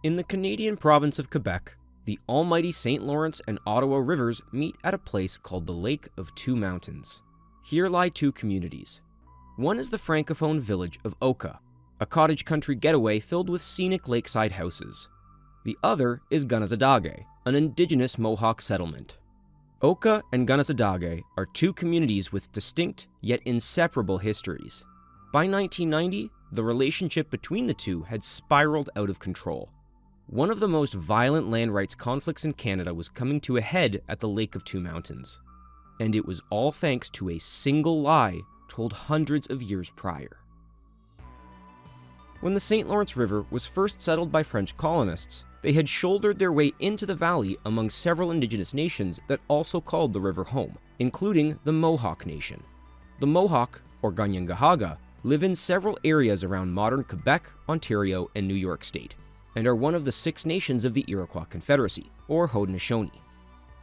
In the Canadian province of Quebec, the almighty St. Lawrence and Ottawa rivers meet at a place called the Lake of Two Mountains. Here lie two communities. One is the francophone village of Oka, a cottage country getaway filled with scenic lakeside houses. The other is Kanehsatake, an indigenous Mohawk settlement. Oka and Kanehsatake are two communities with distinct yet inseparable histories. By 1990, the relationship between the two had spiraled out of control. One of the most violent land rights conflicts in Canada was coming to a head at the Lake of Two Mountains. And it was all thanks to a single lie told hundreds of years prior. When the St. Lawrence River was first settled by French colonists, they had shouldered their way into the valley among several indigenous nations that also called the river home, including the Mohawk Nation. The Mohawk, or Kanien'kehá:ka, live in several areas around modern Quebec, Ontario, and New York State, and are one of the 6 nations of the Iroquois Confederacy, or Haudenosaunee.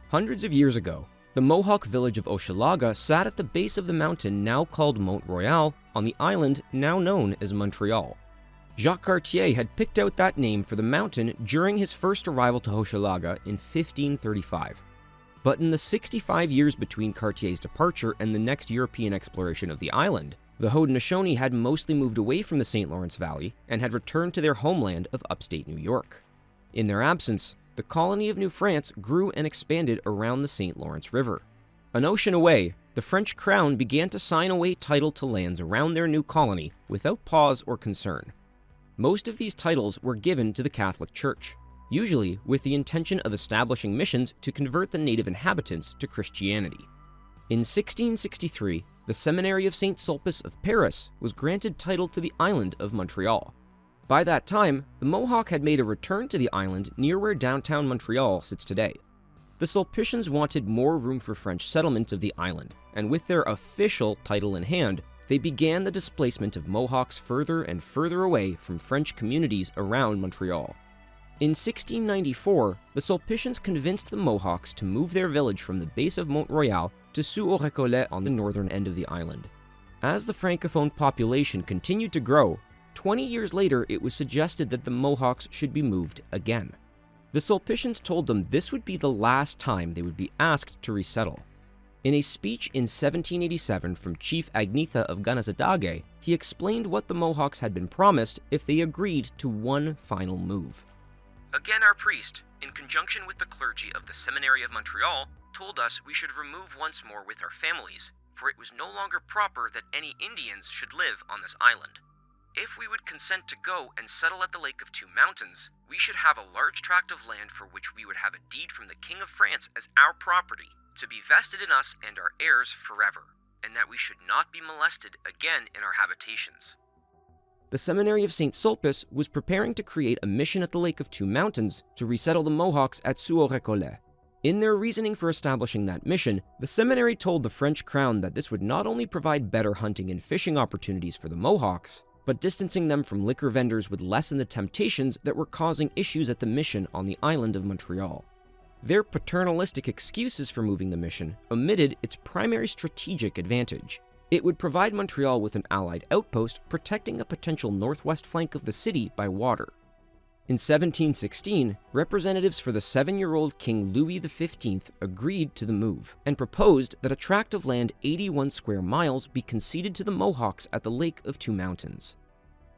Hundreds of years ago, the Mohawk village of Hochelaga sat at the base of the mountain now called Mont Royal on the island now known as Montreal. Jacques Cartier had picked out that name for the mountain during his first arrival to Hochelaga in 1535. But in the 65 years between Cartier's departure and the next European exploration of the island, the Haudenosaunee had mostly moved away from the St. Lawrence Valley and had returned to their homeland of upstate New York. In their absence, the colony of New France grew and expanded around the St. Lawrence River. An ocean away, the French crown began to sign away title to lands around their new colony without pause or concern. Most of these titles were given to the Catholic Church, usually with the intention of establishing missions to convert the native inhabitants to Christianity. In 1663, the Seminary of St. Sulpice of Paris was granted title to the island of Montreal. By that time, the Mohawk had made a return to the island near where downtown Montreal sits today. The Sulpicians wanted more room for French settlement of the island, and with their official title in hand, they began the displacement of Mohawks further and further away from French communities around Montreal. In 1694, the Sulpicians convinced the Mohawks to move their village from the base of Mont Royal to Sault-au-Recollet on the northern end of the island. As the francophone population continued to grow, 20 years later it was suggested that the Mohawks should be moved again. The Sulpicians told them this would be the last time they would be asked to resettle. In a speech in 1787 from Chief Agnetha of Kanehsatake, he explained what the Mohawks had been promised if they agreed to one final move. Again, our priest, in conjunction with the clergy of the Seminary of Montreal, told us we should remove once more with our families, for it was no longer proper that any Indians should live on this island. If we would consent to go and settle at the Lake of Two Mountains, we should have a large tract of land for which we would have a deed from the King of France as our property, to be vested in us and our heirs forever, and that we should not be molested again in our habitations. The Seminary of St. Sulpice was preparing to create a mission at the Lake of Two Mountains to resettle the Mohawks at Sault-au-Recollet. In their reasoning for establishing that mission, the seminary told the French crown that this would not only provide better hunting and fishing opportunities for the Mohawks, but distancing them from liquor vendors would lessen the temptations that were causing issues at the mission on the island of Montreal. Their paternalistic excuses for moving the mission omitted its primary strategic advantage. It would provide Montreal with an allied outpost protecting a potential northwest flank of the city by water. In 1716, representatives for the 7-year-old King Louis XV agreed to the move and proposed that a tract of land 81 square miles be conceded to the Mohawks at the Lake of Two Mountains.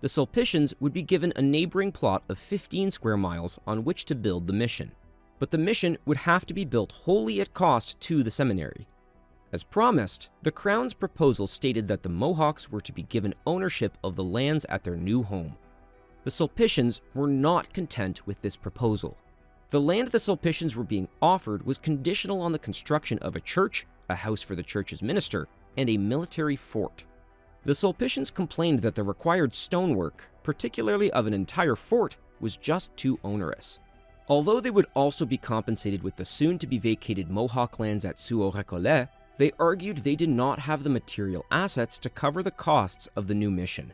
The Sulpicians would be given a neighboring plot of 15 square miles on which to build the mission, but the mission would have to be built wholly at cost to the seminary. As promised, the Crown's proposal stated that the Mohawks were to be given ownership of the lands at their new home. The Sulpicians were not content with this proposal. The land the Sulpicians were being offered was conditional on the construction of a church, a house for the church's minister, and a military fort. The Sulpicians complained that the required stonework, particularly of an entire fort, was just too onerous. Although they would also be compensated with the soon-to-be-vacated Mohawk lands at Sault-au-Recollet, they argued they did not have the material assets to cover the costs of the new mission.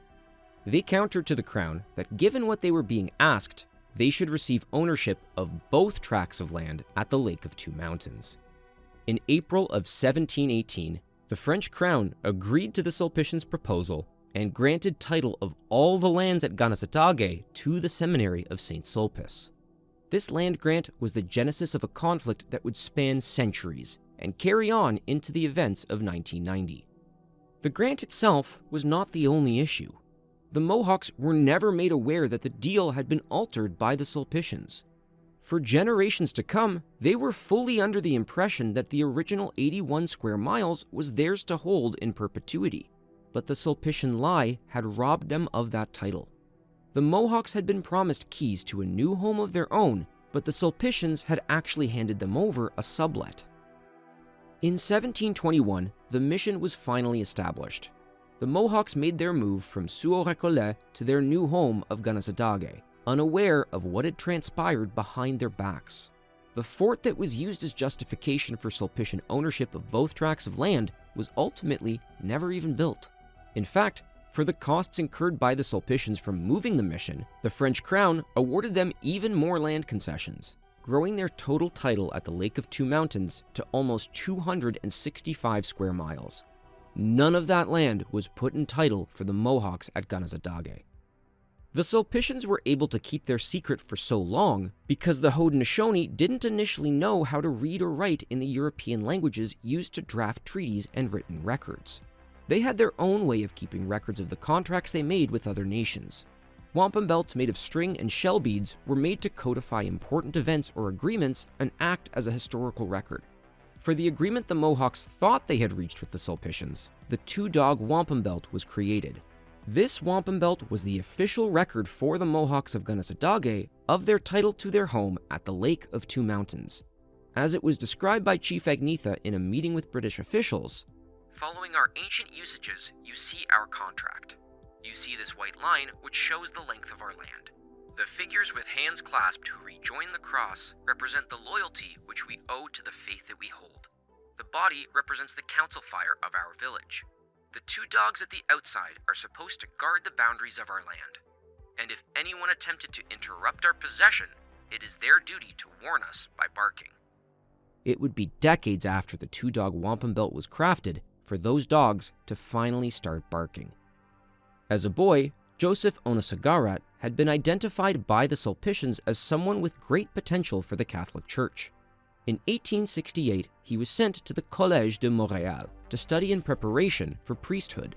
They countered to the Crown that given what they were being asked, they should receive ownership of both tracts of land at the Lake of Two Mountains. In April of 1718, the French Crown agreed to the Sulpicians' proposal and granted title of all the lands at Kanehsatake to the seminary of St. Sulpice. This land grant was the genesis of a conflict that would span centuries and carry on into the events of 1990. The grant itself was not the only issue. The Mohawks were never made aware that the deal had been altered by the Sulpicians. For generations to come, they were fully under the impression that the original 81 square miles was theirs to hold in perpetuity, but the Sulpician lie had robbed them of that title. The Mohawks had been promised keys to a new home of their own, but the Sulpicians had actually handed them over a sublet. In 1721, the mission was finally established. The Mohawks made their move from Sault-au-Recollet to their new home of Kanehsatake, unaware of what had transpired behind their backs. The fort that was used as justification for Sulpician ownership of both tracts of land was ultimately never even built. In fact, for the costs incurred by the Sulpicians from moving the mission, the French crown awarded them even more land concessions, growing their total title at the Lake of Two Mountains to almost 265 square miles. None of that land was put in title for the Mohawks at Kanehsatake. The Sulpicians were able to keep their secret for so long because the Haudenosaunee didn't initially know how to read or write in the European languages used to draft treaties and written records. They had their own way of keeping records of the contracts they made with other nations. Wampum belts made of string and shell beads were made to codify important events or agreements and act as a historical record. For the agreement the Mohawks thought they had reached with the Sulpicians, the two-dog wampum belt was created. This wampum belt was the official record for the Mohawks of Kanehsatake of their title to their home at the Lake of Two Mountains. As it was described by Chief Agnetha in a meeting with British officials, "Following our ancient usages, you see our contract. You see this white line which shows the length of our land. The figures with hands clasped who rejoin the cross represent the loyalty which we owe to the faith that we hold. The body represents the council fire of our village. The two dogs at the outside are supposed to guard the boundaries of our land. And if anyone attempted to interrupt our possession, it is their duty to warn us by barking." It would be decades after the two-dog wampum belt was crafted for those dogs to finally start barking. As a boy, Joseph Onisagarat had been identified by the Sulpicians as someone with great potential for the Catholic Church. In 1868, he was sent to the Collège de Montréal to study in preparation for priesthood.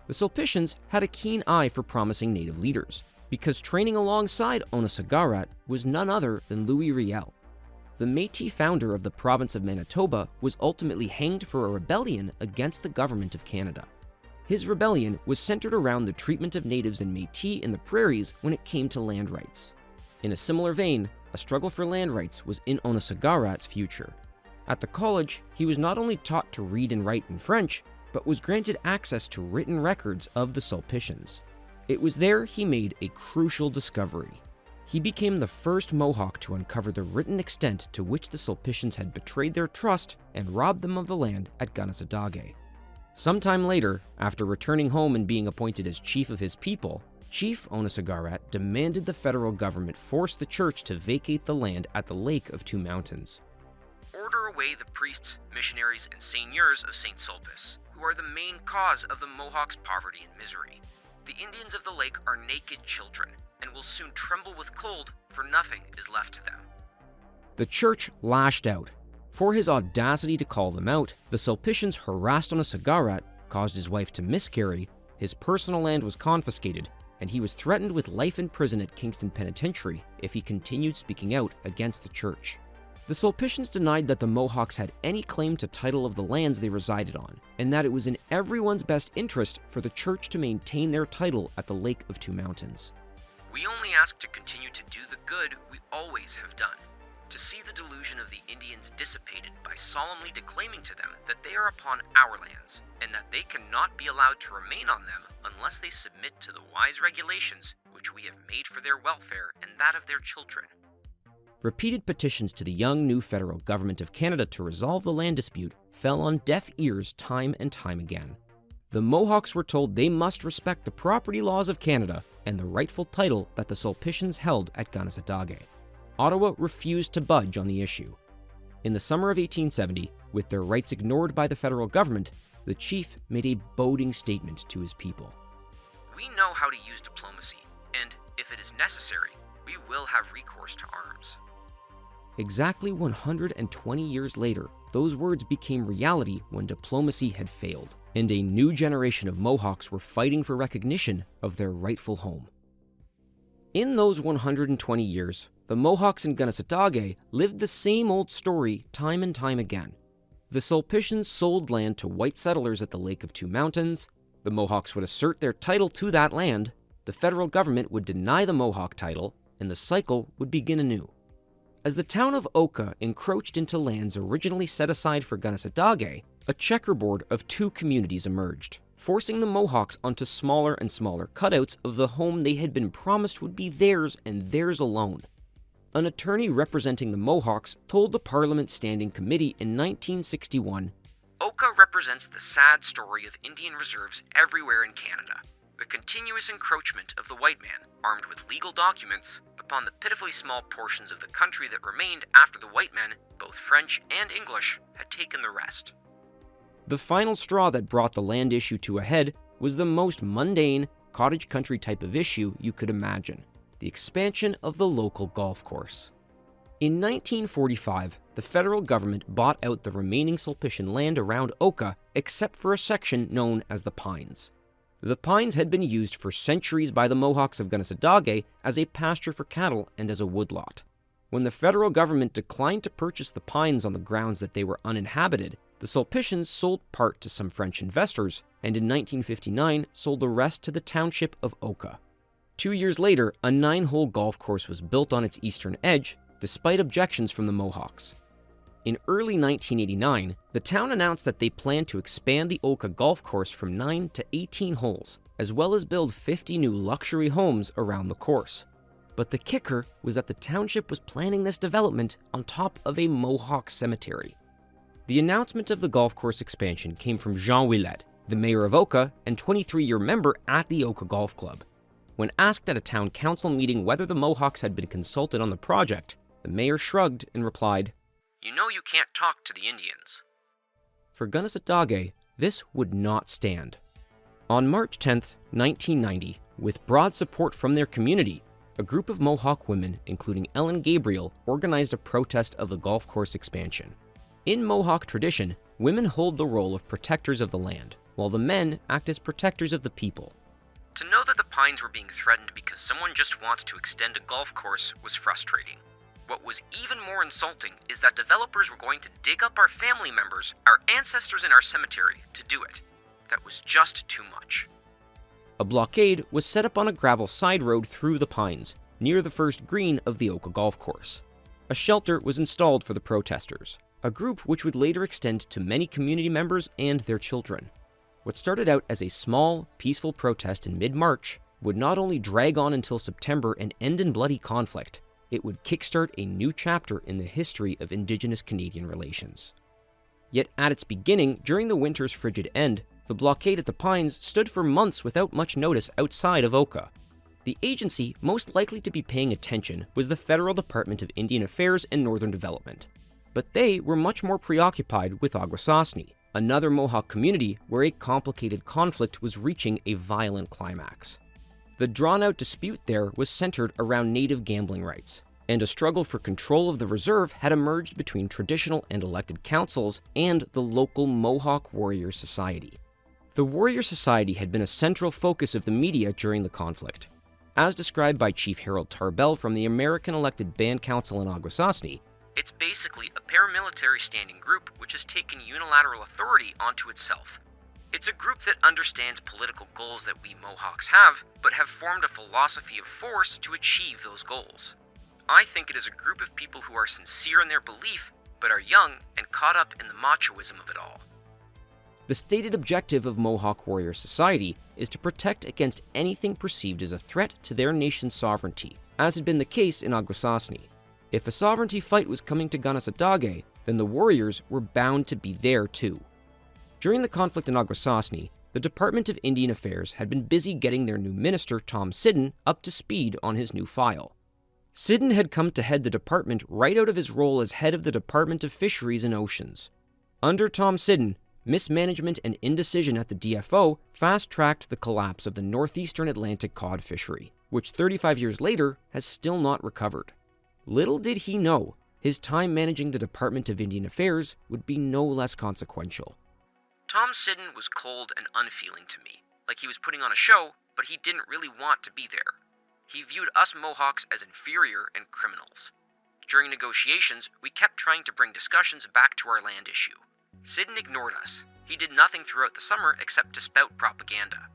The Sulpicians had a keen eye for promising native leaders, because training alongside Onisagarat was none other than Louis Riel. The Métis founder of the province of Manitoba was ultimately hanged for a rebellion against the government of Canada. His rebellion was centered around the treatment of natives and Métis in the prairies when it came to land rights. In a similar vein, a struggle for land rights was in Onisagarat's future. At the college, he was not only taught to read and write in French, but was granted access to written records of the Sulpicians. It was there he made a crucial discovery. He became the first Mohawk to uncover the written extent to which the Sulpicians had betrayed their trust and robbed them of the land at Kanehsatake. Sometime later, after returning home and being appointed as chief of his people, Chief Onisagarat demanded the federal government force the church to vacate the land at the Lake of Two Mountains. "Order away the priests, missionaries, and seigneurs of St. Sulpice, who are the main cause of the Mohawks' poverty and misery. The Indians of the lake are naked children, and will soon tremble with cold, for nothing is left to them." The church lashed out. For his audacity to call them out, the Sulpicians harassed Onisagarat, caused his wife to miscarry, his personal land was confiscated, and he was threatened with life in prison at Kingston Penitentiary if he continued speaking out against the church. The Sulpicians denied that the Mohawks had any claim to title of the lands they resided on, and that it was in everyone's best interest for the church to maintain their title at the Lake of Two Mountains. "We only ask to continue to do the good we always have done, to see the delusion of the Indians dissipated by solemnly declaiming to them that they are upon our lands, and that they cannot be allowed to remain on them unless they submit to the wise regulations which we have made for their welfare and that of their children." Repeated petitions to the young new federal government of Canada to resolve the land dispute fell on deaf ears time and time again. The Mohawks were told they must respect the property laws of Canada and the rightful title that the Sulpicians held at Kanehsatake. Ottawa refused to budge on the issue. In the summer of 1870, with their rights ignored by the federal government, the chief made a boding statement to his people. We know how to use diplomacy, and if it is necessary, we will have recourse to arms. Exactly 120 years later, those words became reality when diplomacy had failed, and a new generation of Mohawks were fighting for recognition of their rightful home. In those 120 years, the Mohawks in Kanehsatake lived the same old story time and time again. The Sulpicians sold land to white settlers at the Lake of Two Mountains. The Mohawks would assert their title to that land. The federal government would deny the Mohawk title, and the cycle would begin anew. As the town of Oka encroached into lands originally set aside for Kanehsatake, a checkerboard of two communities emerged, forcing the Mohawks onto smaller and smaller cutouts of the home they had been promised would be theirs and theirs alone. An attorney representing the Mohawks told the Parliament Standing Committee in 1961, "Oka represents the sad story of Indian reserves everywhere in Canada. The continuous encroachment of the white man, armed with legal documents, upon the pitifully small portions of the country that remained after the white men, both French and English, had taken the rest." The final straw that brought the land issue to a head was the most mundane, cottage country type of issue you could imagine: the expansion of the local golf course. In 1945, the federal government bought out the remaining Sulpician land around Oka, except for a section known as the Pines. The Pines had been used for centuries by the Mohawks of Kanehsatake as a pasture for cattle and as a woodlot. When the federal government declined to purchase the Pines on the grounds that they were uninhabited, the Sulpicians sold part to some French investors, and in 1959 sold the rest to the township of Oka. 2 years later, a 9-hole golf course was built on its eastern edge, despite objections from the Mohawks. In early 1989, the town announced that they planned to expand the Oka golf course from 9 to 18 holes, as well as build 50 new luxury homes around the course. But the kicker was that the township was planning this development on top of a Mohawk cemetery. The announcement of the golf course expansion came from Jean Ouellet, the mayor of Oka and 23-year member at the Oka Golf Club. When asked at a town council meeting whether the Mohawks had been consulted on the project, the mayor shrugged and replied, "You know you can't talk to the Indians." For Kanehsatake, this would not stand. On March 10, 1990, with broad support from their community, a group of Mohawk women, including Ellen Gabriel, organized a protest of the golf course expansion. In Mohawk tradition, women hold the role of protectors of the land, while the men act as protectors of the people. To know that the Pines were being threatened because someone just wants to extend a golf course was frustrating. What was even more insulting is that developers were going to dig up our family members, our ancestors in our cemetery, to do it. That was just too much. A blockade was set up on a gravel side road through the Pines, near the first green of the Oka golf course. A shelter was installed for the protesters, a group which would later extend to many community members and their children. What started out as a small, peaceful protest in mid-March would not only drag on until September and end in bloody conflict, it would kickstart a new chapter in the history of Indigenous Canadian relations. Yet at its beginning, during the winter's frigid end, the blockade at the Pines stood for months without much notice outside of Oka. The agency most likely to be paying attention was the Federal Department of Indian Affairs and Northern Development. But they were much more preoccupied with Akwesasne, another Mohawk community where a complicated conflict was reaching a violent climax. The drawn-out dispute there was centered around native gambling rights, and a struggle for control of the reserve had emerged between traditional and elected councils and the local Mohawk Warrior Society. The Warrior Society had been a central focus of the media during the conflict. As described by Chief Harold Tarbell from the American Elected Band Council in Akwesasne, it's basically a paramilitary standing group which has taken unilateral authority onto itself. It's a group that understands political goals that we Mohawks have, but have formed a philosophy of force to achieve those goals. I think it is a group of people who are sincere in their belief, but are young and caught up in the machoism of it all. The stated objective of Mohawk Warrior Society is to protect against anything perceived as a threat to their nation's sovereignty, as had been the case in Akwesasne. If a sovereignty fight was coming to Kanehsatake, then the warriors were bound to be there too. During the conflict in Akwesasne, the Department of Indian Affairs had been busy getting their new minister, Tom Siddon, up to speed on his new file. Siddon had come to head the department right out of his role as head of the Department of Fisheries and Oceans. Under Tom Siddon, Mismanagement and indecision at the DFO fast-tracked the collapse of the northeastern Atlantic cod fishery, which 35 years later has still not recovered. Little did he know, his time managing the Department of Indian Affairs would be no less consequential. Tom Siddon was cold and unfeeling to me, like he was putting on a show, but he didn't really want to be there. He viewed us Mohawks as inferior and criminals. During negotiations, we kept trying to bring discussions back to our land issue. Siddon ignored us. He did nothing throughout the summer except to spout propaganda.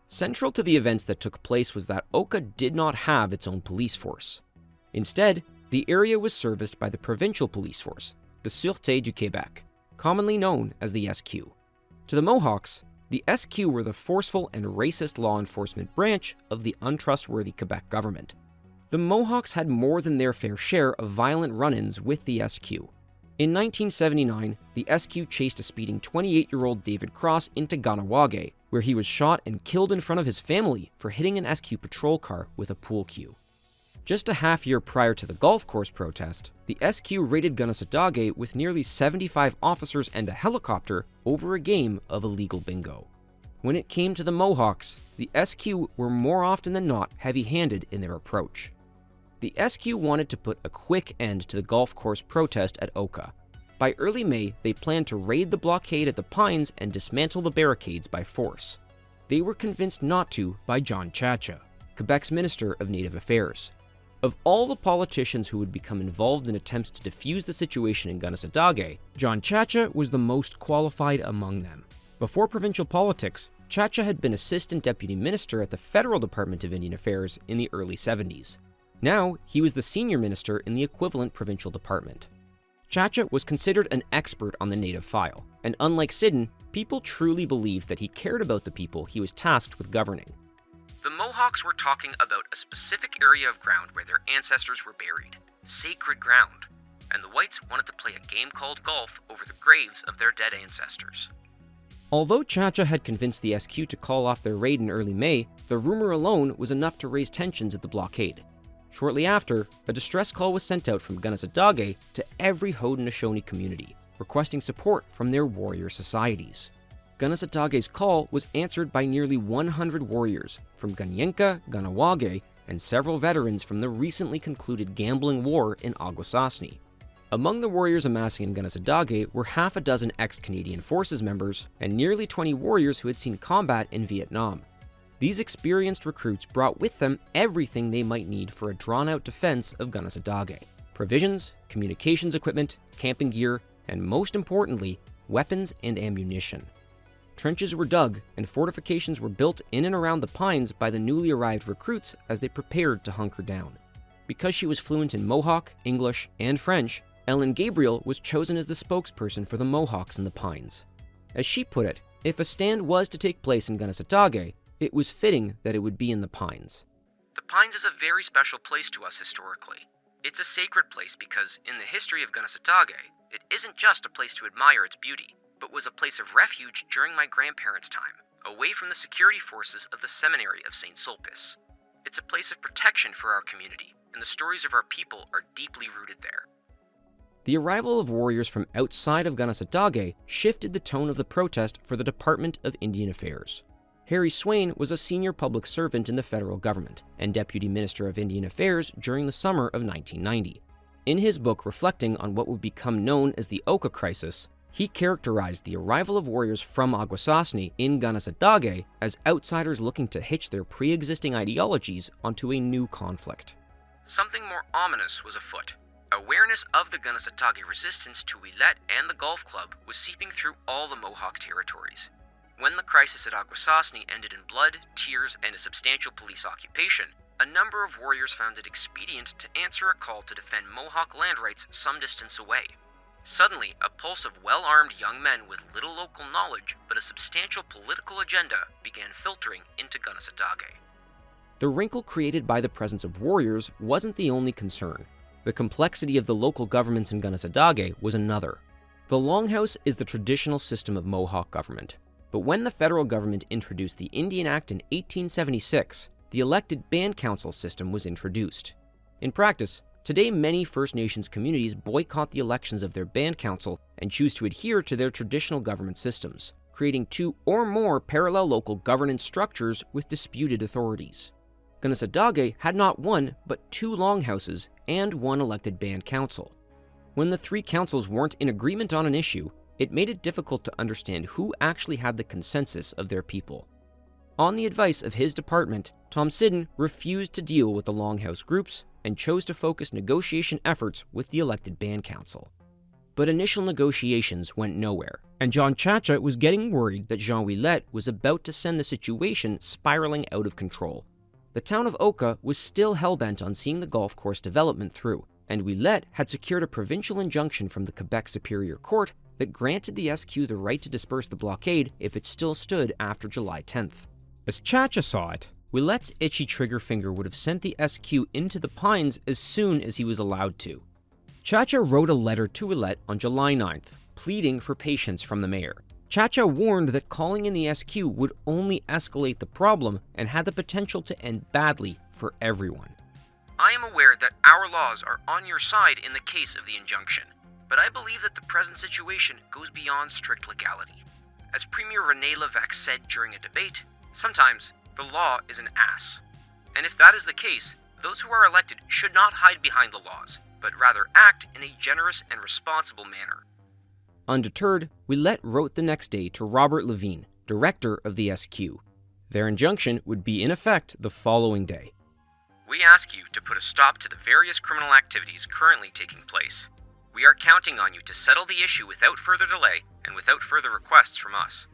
Central to the events that took place was that Oka did not have its own police force. Instead, the area was serviced by the provincial police force, the Sûreté du Québec, commonly known as the SQ. To the Mohawks, the SQ were the forceful and racist law enforcement branch of the untrustworthy Quebec government. The Mohawks had more than their fair share of violent run-ins with the SQ. In 1979, the SQ chased a speeding 28-year-old David Cross into Kahnawake, where he was shot and killed in front of his family for hitting an SQ patrol car with a pool cue. Just a half year prior to the golf course protest, the SQ raided Kanehsatake with nearly 75 officers and a helicopter over a game of illegal bingo. When it came to the Mohawks, the SQ were more often than not heavy-handed in their approach. The SQ wanted to put a quick end to the golf course protest at Oka. By early May, they planned to raid the blockade at the Pines and dismantle the barricades by force. They were convinced not to by John Chacha, Quebec's Minister of Native Affairs. Of all the politicians who would become involved in attempts to defuse the situation in Kanehsatake, John Chacha was the most qualified among them. Before provincial politics, Chacha had been Assistant Deputy Minister at the Federal Department of Indian Affairs in the early 70s. Now, he was the senior minister in the equivalent provincial department. Chacha was considered an expert on the native file, and unlike Siddon, people truly believed that he cared about the people he was tasked with governing. The Mohawks were talking about a specific area of ground where their ancestors were buried, sacred ground, and the whites wanted to play a game called golf over the graves of their dead ancestors. Although Chacha had convinced the SQ to call off their raid in early May, the rumor alone was enough to raise tensions at the blockade. Shortly after, a distress call was sent out from Kanehsatake to every Haudenosaunee community, requesting support from their warrior societies. Kanehsatake's call was answered by nearly 100 warriors from Kanienka, Kahnawake, and several veterans from the recently concluded gambling war in Akwesasne. Among the warriors amassing in Kanehsatake were half a dozen ex-Canadian Forces members and nearly 20 warriors who had seen combat in Vietnam. These experienced recruits brought with them everything they might need for a drawn-out defense of Kanehsatake: provisions, communications equipment, camping gear, and most importantly, weapons and ammunition. Trenches were dug and fortifications were built in and around the Pines by the newly arrived recruits as they prepared to hunker down. Because she was fluent in Mohawk, English, and French, Ellen Gabriel was chosen as the spokesperson for the Mohawks in the Pines. As she put it, if a stand was to take place in Kanehsatake, it was fitting that it would be in the Pines. The Pines is a very special place to us historically. It's a sacred place because, in the history of Kanehsatake, it isn't just a place to admire its beauty, but was a place of refuge during my grandparents' time, away from the security forces of the Seminary of St. Sulpice. It's a place of protection for our community, and the stories of our people are deeply rooted there. The arrival of warriors from outside of Kanehsatake shifted the tone of the protest for the Department of Indian Affairs. Harry Swain was a senior public servant in the federal government and Deputy Minister of Indian Affairs during the summer of 1990. In his book reflecting on what would become known as the Oka Crisis, he characterized the arrival of warriors from Akwesasne in Kanehsatake as outsiders looking to hitch their pre-existing ideologies onto a new conflict. Something more ominous was afoot. Awareness of the Kanehsatake resistance to Ouellette and the golf club was seeping through all the Mohawk territories. When the crisis at Akwesasne ended in blood, tears, and a substantial police occupation, a number of warriors found it expedient to answer a call to defend Mohawk land rights some distance away. Suddenly, a pulse of well-armed young men with little local knowledge but a substantial political agenda began filtering into Kanehsatake. The wrinkle created by the presence of warriors wasn't the only concern. The complexity of the local governments in Kanehsatake was another. The Longhouse is the traditional system of Mohawk government. But when the federal government introduced the Indian Act in 1876, the elected band council system was introduced. In practice, Today, many First Nations communities boycott the elections of their band council and choose to adhere to their traditional government systems, creating 2 or more parallel local governance structures with disputed authorities. Kanehsatake had not 1 but 2 longhouses and 1 elected band council. When the 3 councils weren't in agreement on an issue, it made it difficult to understand who actually had the consensus of their people. On the advice of his department, Thompson refused to deal with the longhouse groups and chose to focus negotiation efforts with the elected band council. But initial negotiations went nowhere, and Johansen was getting worried that Jean Ouellet was about to send the situation spiraling out of control. The town of Oka was still hell-bent on seeing the golf course development through, and Ouellet had secured a provincial injunction from the Quebec Superior Court that granted the SQ the right to disperse the blockade if it still stood after July 10th. As Chacha saw it, Ouellet's itchy trigger finger would have sent the SQ into the pines as soon as he was allowed to. Chacha wrote a letter to Ouellet on July 9th, pleading for patience from the mayor. Chacha warned that calling in the SQ would only escalate the problem and had the potential to end badly for everyone. I am aware that our laws are on your side in the case of the injunction, but I believe that the present situation goes beyond strict legality. As Premier René Lévesque said during a debate, sometimes the law is an ass. And if that is the case, those who are elected should not hide behind the laws, but rather act in a generous and responsible manner. Undeterred, Ouellet wrote the next day to Robert Levine, director of the SQ. Their injunction would be in effect the following day. We ask you to put a stop to the various criminal activities currently taking place. We are counting on you to settle the issue without further delay and without further requests from us.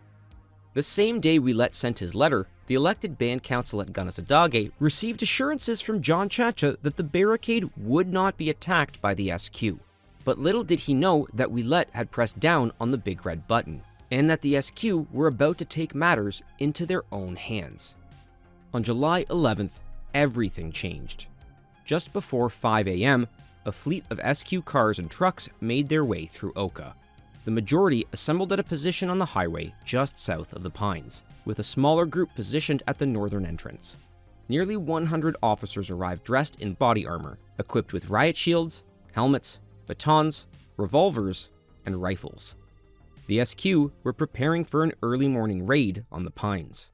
The same day Ouellet sent his letter, the elected band council at Kanehsatake received assurances from John Chacha that the barricade would not be attacked by the SQ. But little did he know that Ouellet had pressed down on the big red button, and that the SQ were about to take matters into their own hands. On July 11th, everything changed. Just before 5 a.m., a fleet of SQ cars and trucks made their way through Oka. The majority assembled at a position on the highway just south of the Pines, with a smaller group positioned at the northern entrance. Nearly 100 officers arrived dressed in body armor, equipped with riot shields, helmets, batons, revolvers, and rifles. The SQ were preparing for an early morning raid on the Pines.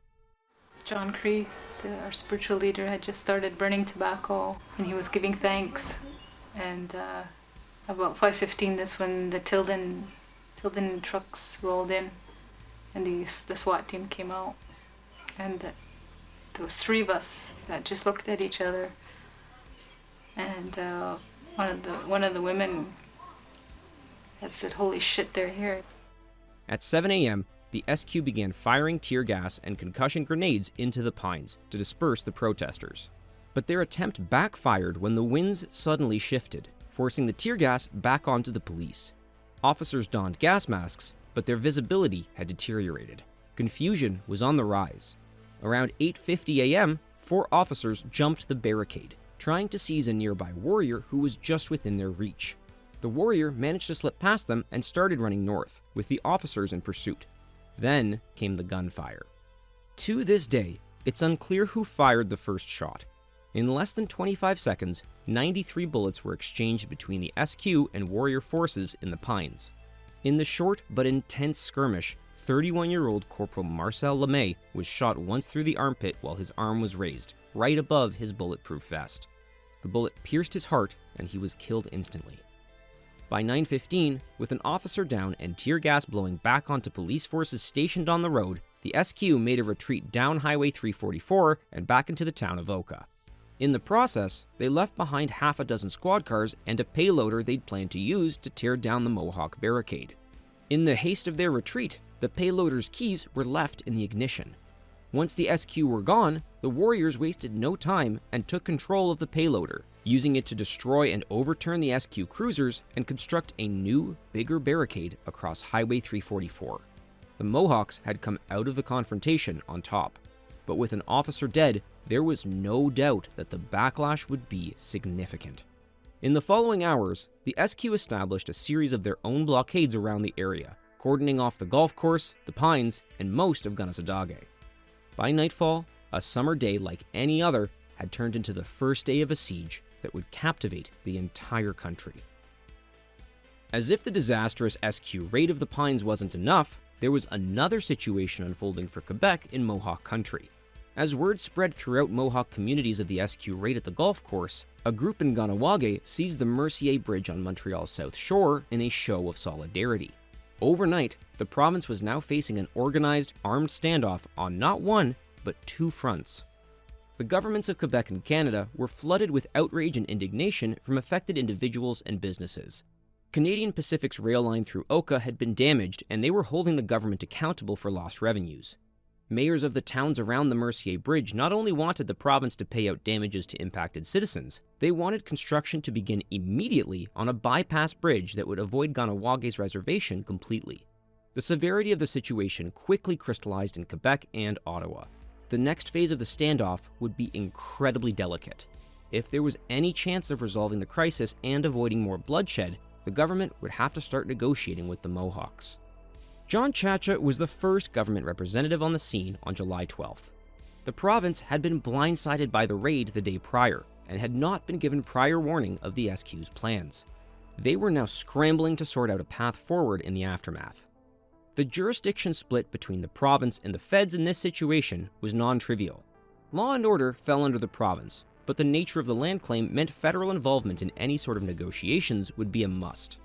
John Cree, our spiritual leader, had just started burning tobacco, and he was giving thanks. And about 5:15, that's when the Tilden trucks rolled in, and the SWAT team came out. And there was 3 of us that just looked at each other. And one of the women had said, "Holy shit, they're here." At 7 a.m., the SQ began firing tear gas and concussion grenades into the Pines to disperse the protesters. But their attempt backfired when the winds suddenly shifted, forcing the tear gas back onto the police. Officers donned gas masks, but their visibility had deteriorated. Confusion was on the rise. Around 8:50 a.m., 4 officers jumped the barricade, trying to seize a nearby warrior who was just within their reach. The warrior managed to slip past them and started running north, with the officers in pursuit. Then came the gunfire. To this day, it's unclear who fired the first shot. In less than 25 seconds, 93 bullets were exchanged between the SQ and warrior forces in the Pines. In the short but intense skirmish, 31-year-old Corporal Marcel Lemay was shot once through the armpit while his arm was raised, right above his bulletproof vest. The bullet pierced his heart and he was killed instantly. By 9:15, with an officer down and tear gas blowing back onto police forces stationed on the road, the SQ made a retreat down Highway 344 and back into the town of Oka. In the process, they left behind half a dozen squad cars and a payloader they'd planned to use to tear down the Mohawk barricade. In the haste of their retreat, the payloader's keys were left in the ignition. Once the SQ were gone, the warriors wasted no time and took control of the payloader, using it to destroy and overturn the SQ cruisers and construct a new, bigger barricade across Highway 344. The Mohawks had come out of the confrontation on top, but with an officer dead, there was no doubt that the backlash would be significant. In the following hours, the SQ established a series of their own blockades around the area, cordoning off the golf course, the Pines, and most of Kanehsatake. By nightfall, a summer day like any other had turned into the first day of a siege that would captivate the entire country. As if the disastrous SQ raid of the Pines wasn't enough, there was another situation unfolding for Quebec in Mohawk country. As word spread throughout Mohawk communities of the SQ raid at the golf course, a group in Kahnawake seized the Mercier Bridge on Montreal's south shore in a show of solidarity. Overnight, the province was now facing an organized, armed standoff on not one, but two fronts. The governments of Quebec and Canada were flooded with outrage and indignation from affected individuals and businesses. Canadian Pacific's rail line through Oka had been damaged, and they were holding the government accountable for lost revenues. Mayors of the towns around the Mercier Bridge not only wanted the province to pay out damages to impacted citizens, they wanted construction to begin immediately on a bypass bridge that would avoid Kahnawaga's reservation completely. The severity of the situation quickly crystallized in Quebec and Ottawa. The next phase of the standoff would be incredibly delicate. If there was any chance of resolving the crisis and avoiding more bloodshed, the government would have to start negotiating with the Mohawks. John Chacha was the first government representative on the scene on July 12th. The province had been blindsided by the raid the day prior and had not been given prior warning of the SQ's plans. They were now scrambling to sort out a path forward in the aftermath. The jurisdiction split between the province and the feds in this situation was non-trivial. Law and order fell under the province, but the nature of the land claim meant federal involvement in any sort of negotiations would be a must.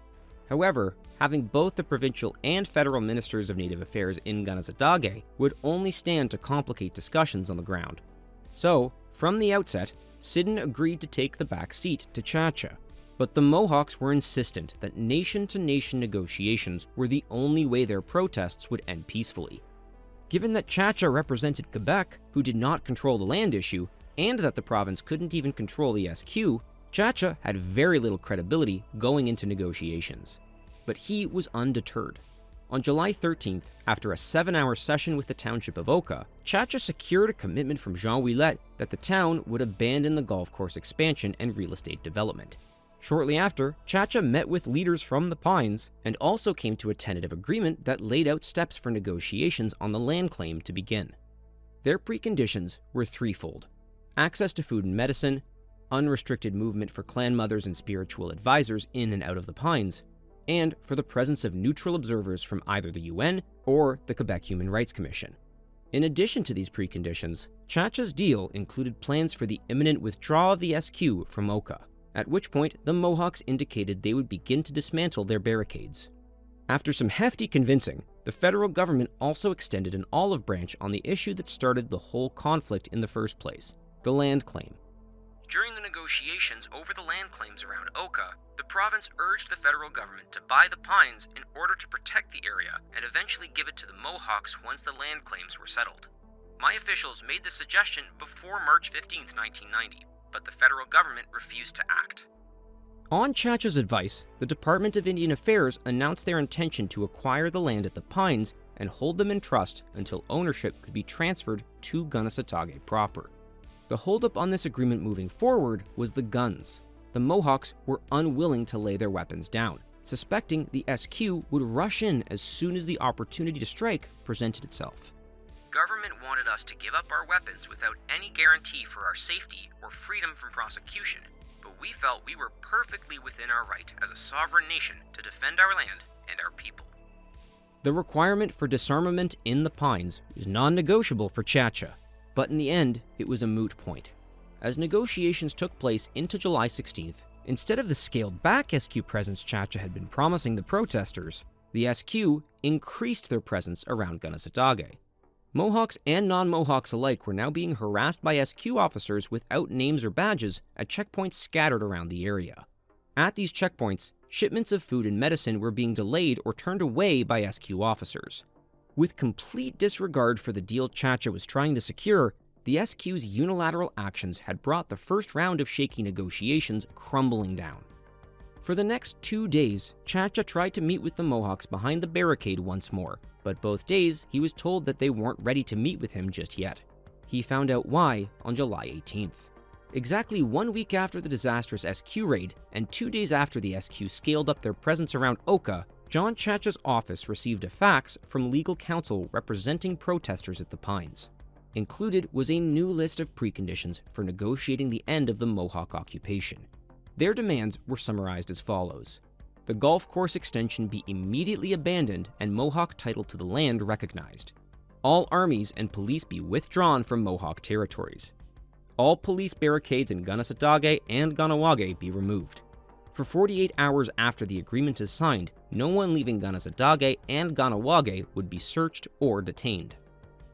However, having both the provincial and federal ministers of Native Affairs in Kanehsatake would only stand to complicate discussions on the ground. So, from the outset, Sidon agreed to take the back seat to Chacha. But the Mohawks were insistent that nation-to-nation negotiations were the only way their protests would end peacefully. Given that Chacha represented Quebec, who did not control the land issue, and that the province couldn't even control the SQ, Chacha had very little credibility going into negotiations. But he was undeterred. On July 13th, after a 7-hour session with the township of Oka, Chacha secured a commitment from Jean Ouellet that the town would abandon the golf course expansion and real estate development. Shortly after, Chacha met with leaders from the Pines and also came to a tentative agreement that laid out steps for negotiations on the land claim to begin. Their preconditions were threefold: access to food and medicine, unrestricted movement for clan mothers and spiritual advisors in and out of the Pines, and for the presence of neutral observers from either the UN or the Quebec Human Rights Commission. In addition to these preconditions, Chacha's deal included plans for the imminent withdrawal of the SQ from Oka, at which point the Mohawks indicated they would begin to dismantle their barricades. After some hefty convincing, the federal government also extended an olive branch on the issue that started the whole conflict in the first place: the land claim. During the negotiations over the land claims around Oka, the province urged the federal government to buy the Pines in order to protect the area and eventually give it to the Mohawks once the land claims were settled. My officials made the suggestion before March 15, 1990, but the federal government refused to act. On Chacha's advice, the Department of Indian Affairs announced their intention to acquire the land at the Pines and hold them in trust until ownership could be transferred to Kanehsatake proper. The holdup on this agreement moving forward was the guns. The Mohawks were unwilling to lay their weapons down, suspecting the SQ would rush in as soon as the opportunity to strike presented itself. Government wanted us to give up our weapons without any guarantee for our safety or freedom from prosecution, but we felt we were perfectly within our right as a sovereign nation to defend our land and our people. The requirement for disarmament in the Pines was non-negotiable for Chacha, but in the end, it was a moot point. As negotiations took place into July 16th, instead of the scaled-back SQ presence Chacha had been promising the protesters, the SQ increased their presence around Kanehsatake. Mohawks and non-Mohawks alike were now being harassed by SQ officers without names or badges at checkpoints scattered around the area. At these checkpoints, shipments of food and medicine were being delayed or turned away by SQ officers. With complete disregard for the deal Chacha was trying to secure, the SQ's unilateral actions had brought the first round of shaky negotiations crumbling down. For the next 2 days, Chacha tried to meet with the Mohawks behind the barricade once more, but both days he was told that they weren't ready to meet with him just yet. He found out why on July 18th. Exactly 1 week after the disastrous SQ raid, and 2 days after the SQ scaled up their presence around Oka, John Chacha's office received a fax from legal counsel representing protesters at the Pines. Included was a new list of preconditions for negotiating the end of the Mohawk occupation. Their demands were summarized as follows: the golf course extension be immediately abandoned and Mohawk title to the land recognized. All armies and police be withdrawn from Mohawk territories. All police barricades in Kanehsatake and Kahnawake be removed. For 48 hours after the agreement is signed, no one leaving Kanehsatake and Kahnawake would be searched or detained.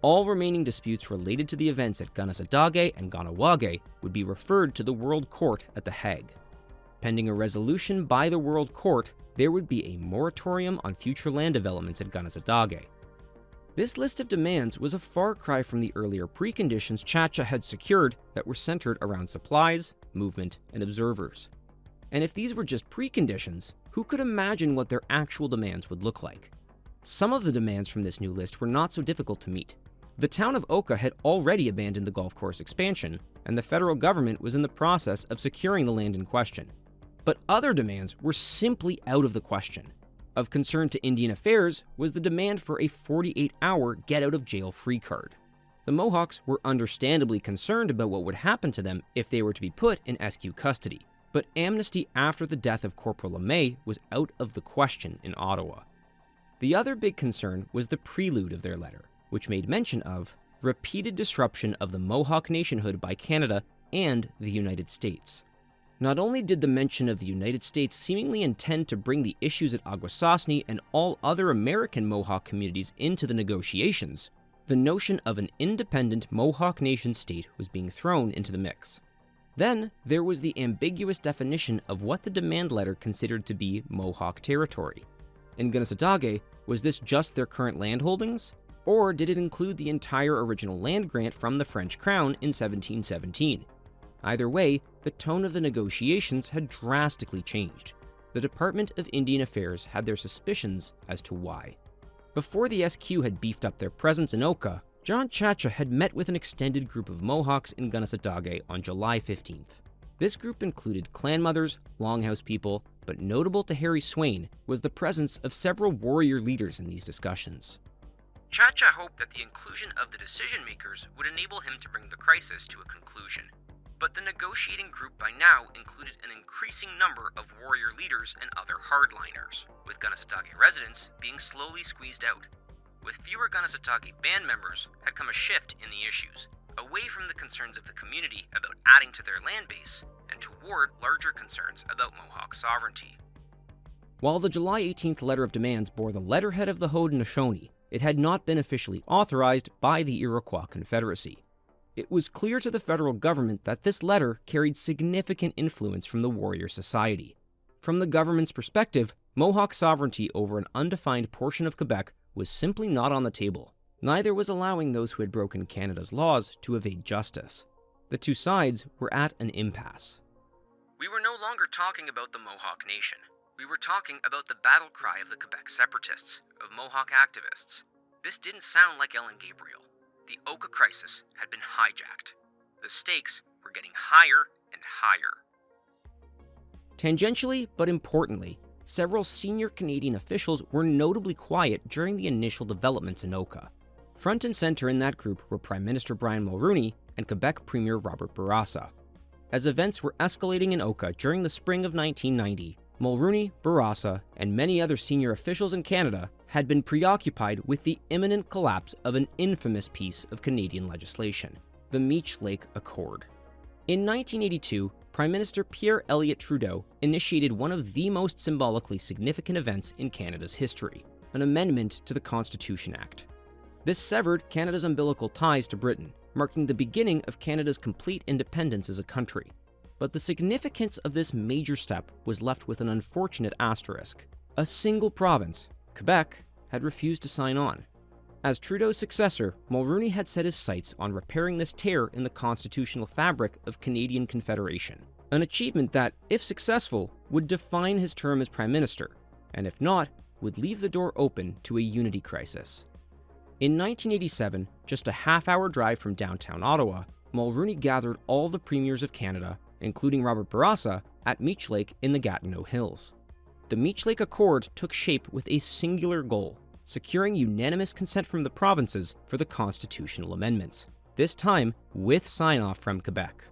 All remaining disputes related to the events at Kanehsatake and Kahnawake would be referred to the World Court at The Hague. Pending a resolution by the World Court, there would be a moratorium on future land developments at Kanehsatake. This list of demands was a far cry from the earlier preconditions Chacha had secured that were centered around supplies, movement, and observers. And if these were just preconditions, who could imagine what their actual demands would look like? Some of the demands from this new list were not so difficult to meet. The town of Oka had already abandoned the golf course expansion, and the federal government was in the process of securing the land in question. But other demands were simply out of the question. Of concern to Indian Affairs was the demand for a 48-hour get-out-of-jail-free card. The Mohawks were understandably concerned about what would happen to them if they were to be put in SQ custody, but amnesty after the death of Corporal LeMay was out of the question in Ottawa. The other big concern was the prelude of their letter, which made mention of repeated disruption of the Mohawk nationhood by Canada and the United States. Not only did the mention of the United States seemingly intend to bring the issues at Akwesasne and all other American Mohawk communities into the negotiations, the notion of an independent Mohawk nation state was being thrown into the mix. Then, there was the ambiguous definition of what the demand letter considered to be Mohawk territory. In Kanehsatake, was this just their current land holdings? Or did it include the entire original land grant from the French crown in 1717? Either way, the tone of the negotiations had drastically changed. The Department of Indian Affairs had their suspicions as to why. Before the SQ had beefed up their presence in Oka, John Chacha had met with an extended group of Mohawks in Kanehsatake on July 15th. This group included clan mothers, longhouse people, but notable to Harry Swain was the presence of several warrior leaders in these discussions. Chacha hoped that the inclusion of the decision-makers would enable him to bring the crisis to a conclusion. But the negotiating group by now included an increasing number of warrior leaders and other hardliners, with Kanehsatake residents being slowly squeezed out. With fewer Kanehsatake band members had come a shift in the issues, away from the concerns of the community about adding to their land base, and toward larger concerns about Mohawk sovereignty. While the July 18th letter of demands bore the letterhead of the Haudenosaunee, it had not been officially authorized by the Iroquois Confederacy. It was clear to the federal government that this letter carried significant influence from the Warrior Society. From the government's perspective, Mohawk sovereignty over an undefined portion of Quebec was simply not on the table. Neither was allowing those who had broken Canada's laws to evade justice. The two sides were at an impasse. We were no longer talking about the Mohawk Nation. We were talking about the battle cry of the Quebec separatists, of Mohawk activists. This didn't sound like Ellen Gabriel. The Oka crisis had been hijacked. The stakes were getting higher and higher. Tangentially, but importantly, several senior Canadian officials were notably quiet during the initial developments in Oka. Front and center in that group were Prime Minister Brian Mulroney and Quebec Premier Robert Bourassa. As events were escalating in Oka during the spring of 1990, Mulroney, Bourassa, and many other senior officials in Canada had been preoccupied with the imminent collapse of an infamous piece of Canadian legislation, the Meech Lake Accord. In 1982, Prime Minister Pierre Elliott Trudeau initiated one of the most symbolically significant events in Canada's history, an amendment to the Constitution Act. This severed Canada's umbilical ties to Britain, marking the beginning of Canada's complete independence as a country. But the significance of this major step was left with an unfortunate asterisk. A single province, Quebec, had refused to sign on. As Trudeau's successor, Mulroney had set his sights on repairing this tear in the constitutional fabric of Canadian Confederation, an achievement that, if successful, would define his term as Prime Minister, and if not, would leave the door open to a unity crisis. In 1987, just a half-hour drive from downtown Ottawa, Mulroney gathered all the premiers of Canada, including Robert Bourassa, at Meech Lake in the Gatineau Hills. The Meech Lake Accord took shape with a singular goal: securing unanimous consent from the provinces for the constitutional amendments. this time with sign-off from Quebec.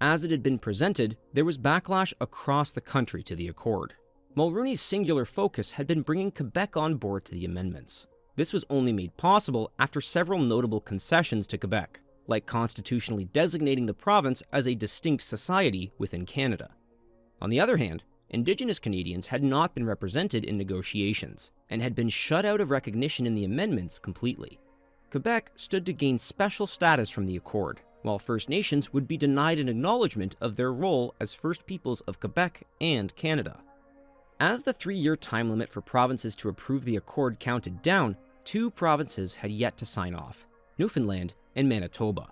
As it had been presented, there was backlash across the country to the accord. Mulroney's singular focus had been bringing Quebec on board to the amendments. This was only made possible after several notable concessions to Quebec, like constitutionally designating the province as a distinct society within Canada. On the other hand, Indigenous Canadians had not been represented in negotiations, and had been shut out of recognition in the amendments completely. Quebec stood to gain special status from the accord, while First Nations would be denied an acknowledgement of their role as First Peoples of Quebec and Canada. As the 3-year time limit for provinces to approve the accord counted down, 2 provinces had yet to sign off, Newfoundland and Manitoba.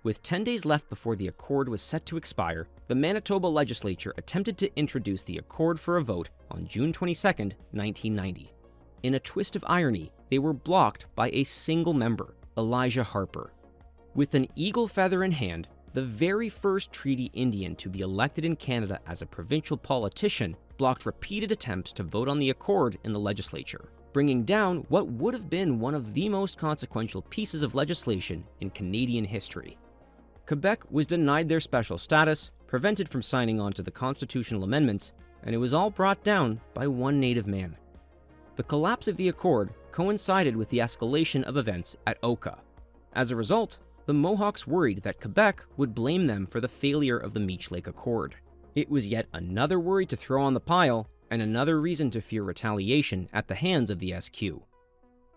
With 10 days left before the accord was set to expire, the Manitoba legislature attempted to introduce the accord for a vote on June 22, 1990. In a twist of irony, they were blocked by a single member, Elijah Harper. With an eagle feather in hand, the very first Treaty Indian to be elected in Canada as a provincial politician blocked repeated attempts to vote on the accord in the legislature, bringing down what would have been one of the most consequential pieces of legislation in Canadian history. Quebec was denied their special status, prevented from signing on to the constitutional amendments, and it was all brought down by one native man. The collapse of the accord coincided with the escalation of events at Oka. As a result, the Mohawks worried that Quebec would blame them for the failure of the Meech Lake Accord. It was yet another worry to throw on the pile, and another reason to fear retaliation at the hands of the SQ.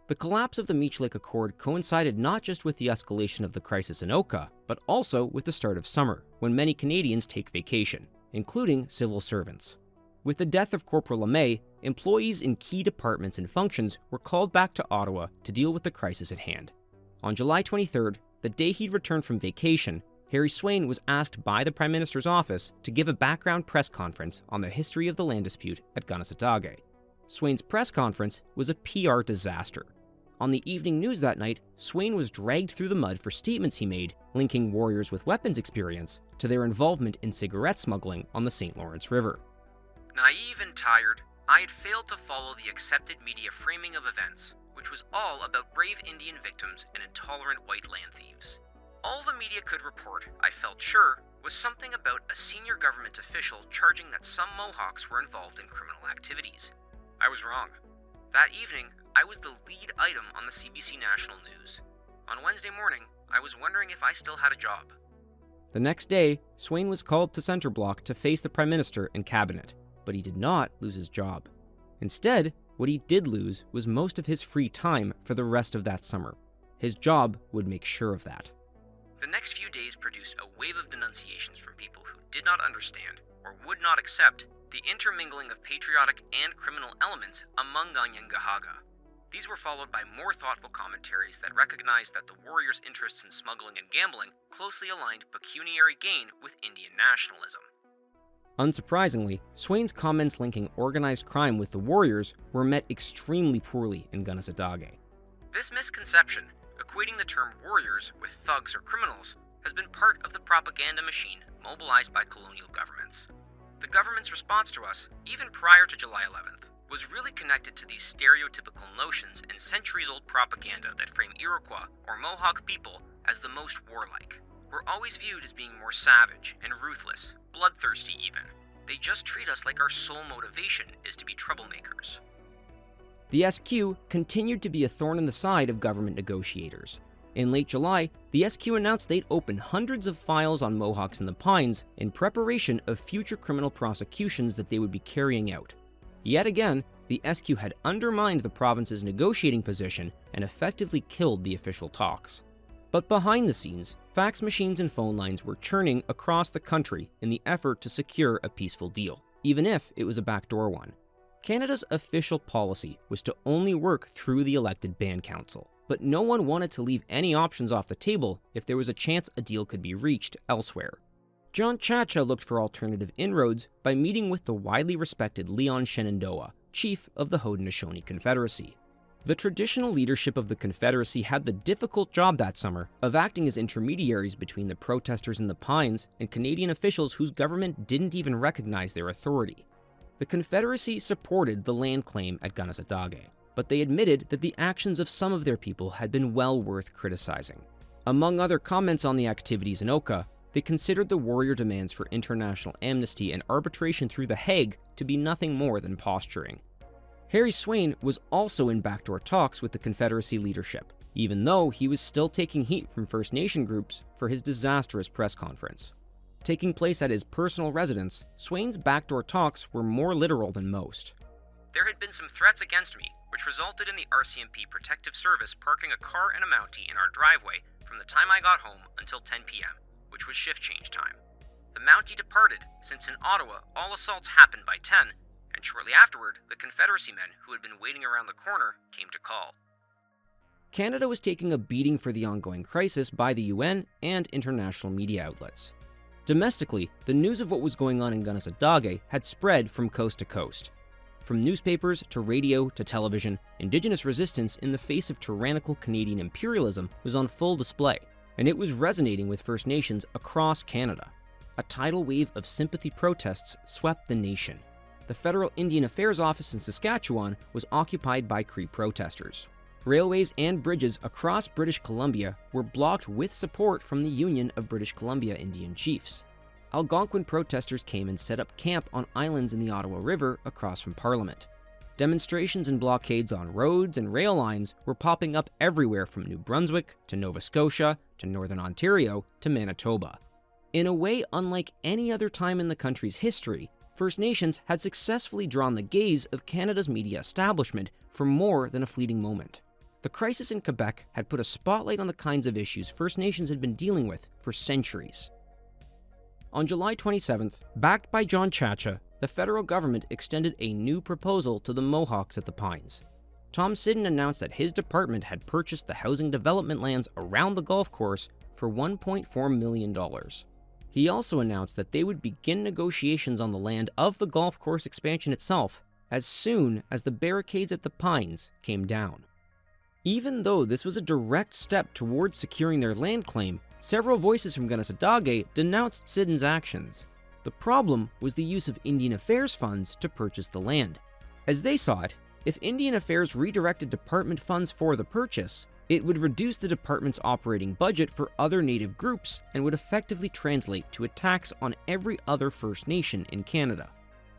The collapse of the Meech Lake Accord coincided not just with the escalation of the crisis in Oka, but also with the start of summer, when many Canadians take vacation, including civil servants. With the death of Corporal LeMay, employees in key departments and functions were called back to Ottawa to deal with the crisis at hand. On July 23rd, the day he'd returned from vacation, Harry Swain was asked by the Prime Minister's office to give a background press conference on the history of the land dispute at Kanehsatake. Swain's press conference was a PR disaster. On the evening news that night, Swain was dragged through the mud for statements he made linking warriors with weapons experience to their involvement in cigarette smuggling on the St. Lawrence River. Naive and tired, I had failed to follow the accepted media framing of events, which was all about brave Indian victims and intolerant white land thieves. All the media could report, I felt sure, was something about a senior government official charging that some Mohawks were involved in criminal activities. I was wrong. That evening, I was the lead item on the CBC National News. On Wednesday morning, I was wondering if I still had a job. The next day, Swain was called to Centre Block to face the Prime Minister and Cabinet, but he did not lose his job. Instead, what he did lose was most of his free time for the rest of that summer. His job would make sure of that. The next few days produced a wave of denunciations from people who did not understand or would not accept the intermingling of patriotic and criminal elements among Kanehsatake. These were followed by more thoughtful commentaries that recognized that the warriors' interests in smuggling and gambling closely aligned pecuniary gain with Indian nationalism. Unsurprisingly, Swain's comments linking organized crime with the warriors were met extremely poorly in Kanehsatake. This misconception, equating the term warriors with thugs or criminals, has been part of the propaganda machine mobilized by colonial governments. The government's response to us, even prior to July 11th, was really connected to these stereotypical notions and centuries-old propaganda that frame Iroquois or Mohawk people as the most warlike. We're always viewed as being more savage and ruthless, bloodthirsty even. They just treat us like our sole motivation is to be troublemakers. The SQ continued to be a thorn in the side of government negotiators. In late July, the SQ announced they'd opened hundreds of files on Mohawks in the Pines in preparation of future criminal prosecutions that they would be carrying out. Yet again, the SQ had undermined the province's negotiating position and effectively killed the official talks. But behind the scenes, fax machines and phone lines were churning across the country in the effort to secure a peaceful deal, even if it was a backdoor one. Canada's official policy was to only work through the elected Band Council, but no one wanted to leave any options off the table if there was a chance a deal could be reached elsewhere. John Chacha looked for alternative inroads by meeting with the widely respected Leon Shenandoah, chief of the Haudenosaunee Confederacy. The traditional leadership of the Confederacy had the difficult job that summer of acting as intermediaries between the protesters in the Pines and Canadian officials whose government didn't even recognize their authority. The Confederacy supported the land claim at Kanehsatake, but they admitted that the actions of some of their people had been well worth criticizing. Among other comments on the activities in Oka, they considered the warrior demands for international amnesty and arbitration through The Hague to be nothing more than posturing. Harry Swain was also in backdoor talks with the Confederacy leadership, even though he was still taking heat from First Nation groups for his disastrous press conference. Taking place at his personal residence, Swain's backdoor talks were more literal than most. There had been some threats against me, which resulted in the RCMP Protective Service parking a car and a Mountie in our driveway from the time I got home until 10 p.m., which was shift change time. The Mountie departed, since in Ottawa all assaults happened by 10, and shortly afterward, the Confederacy men who had been waiting around the corner came to call. Canada was taking a beating for the ongoing crisis by the UN and international media outlets. Domestically, the news of what was going on in Kanehsatake had spread from coast to coast. From newspapers to radio to television, Indigenous resistance in the face of tyrannical Canadian imperialism was on full display, and it was resonating with First Nations across Canada. A tidal wave of sympathy protests swept the nation. The Federal Indian Affairs Office in Saskatchewan was occupied by Cree protesters. Railways and bridges across British Columbia were blocked with support from the Union of British Columbia Indian Chiefs. Algonquin protesters came and set up camp on islands in the Ottawa River across from Parliament. Demonstrations and blockades on roads and rail lines were popping up everywhere from New Brunswick to Nova Scotia to Northern Ontario to Manitoba. In a way unlike any other time in the country's history, First Nations had successfully drawn the gaze of Canada's media establishment for more than a fleeting moment. The crisis in Quebec had put a spotlight on the kinds of issues First Nations had been dealing with for centuries. On July 27th, backed by John Chacha, the federal government extended a new proposal to the Mohawks at the Pines. Thompson announced that his department had purchased the housing development lands around the golf course for $1.4 million. He also announced that they would begin negotiations on the land of the golf course expansion itself as soon as the barricades at the Pines came down. Even though this was a direct step towards securing their land claim, several voices from Kanehsatake denounced Siddon's actions. The problem was the use of Indian Affairs funds to purchase the land. As they saw it, if Indian Affairs redirected department funds for the purchase, it would reduce the department's operating budget for other Native groups and would effectively translate to a tax on every other First Nation in Canada.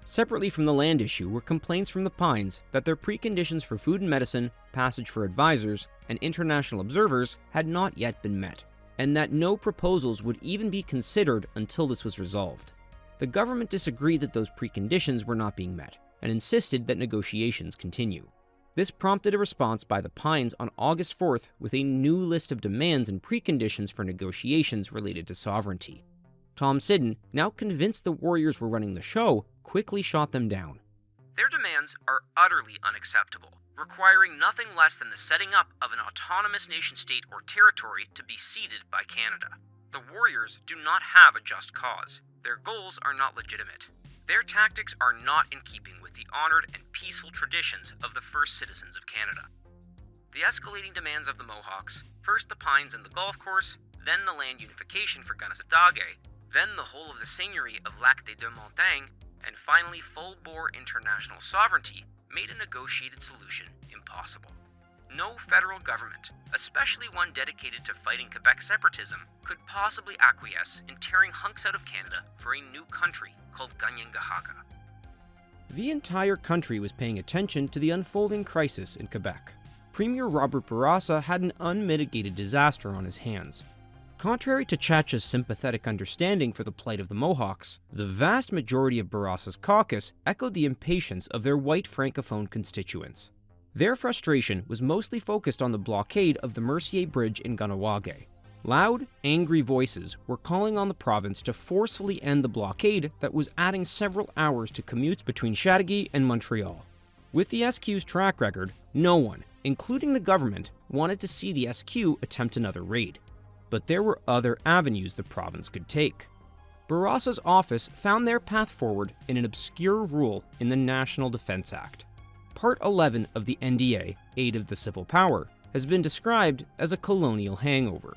Separately from the land issue were complaints from the Pines that their preconditions for food and medicine, passage for advisors, and international observers had not yet been met, and that no proposals would even be considered until this was resolved. The government disagreed that those preconditions were not being met, and insisted that negotiations continue. This prompted a response by the Pines on August 4th with a new list of demands and preconditions for negotiations related to sovereignty. Tom Siddon, now convinced the warriors were running the show, quickly shot them down. Their demands are utterly unacceptable, requiring nothing less than the setting up of an autonomous nation-state or territory to be ceded by Canada. The warriors do not have a just cause. Their goals are not legitimate. Their tactics are not in keeping with the honored and peaceful traditions of the first citizens of Canada. The escalating demands of the Mohawks, first the Pines and the golf course, then the land unification for Kanehsatake, then the whole of the seigneury of Lac des Deux Montagnes, and finally full-bore international sovereignty, made a negotiated solution impossible. No federal government, especially one dedicated to fighting Quebec separatism, could possibly acquiesce in tearing hunks out of Canada for a new country called Kanehsatake. The entire country was paying attention to the unfolding crisis in Quebec. Premier Robert Bourassa had an unmitigated disaster on his hands. Contrary to Chacha's sympathetic understanding for the plight of the Mohawks, the vast majority of Bourassa's caucus echoed the impatience of their white francophone constituents. Their frustration was mostly focused on the blockade of the Mercier Bridge in Kahnawake. Loud, angry voices were calling on the province to forcefully end the blockade that was adding several hours to commutes between Chateauguay and Montreal. With the SQ's track record, no one, including the government, wanted to see the SQ attempt another raid. But there were other avenues the province could take. Bourassa's office found their path forward in an obscure rule in the National Defense Act. Part 11 of the NDA, Aid of the Civil Power, has been described as a colonial hangover.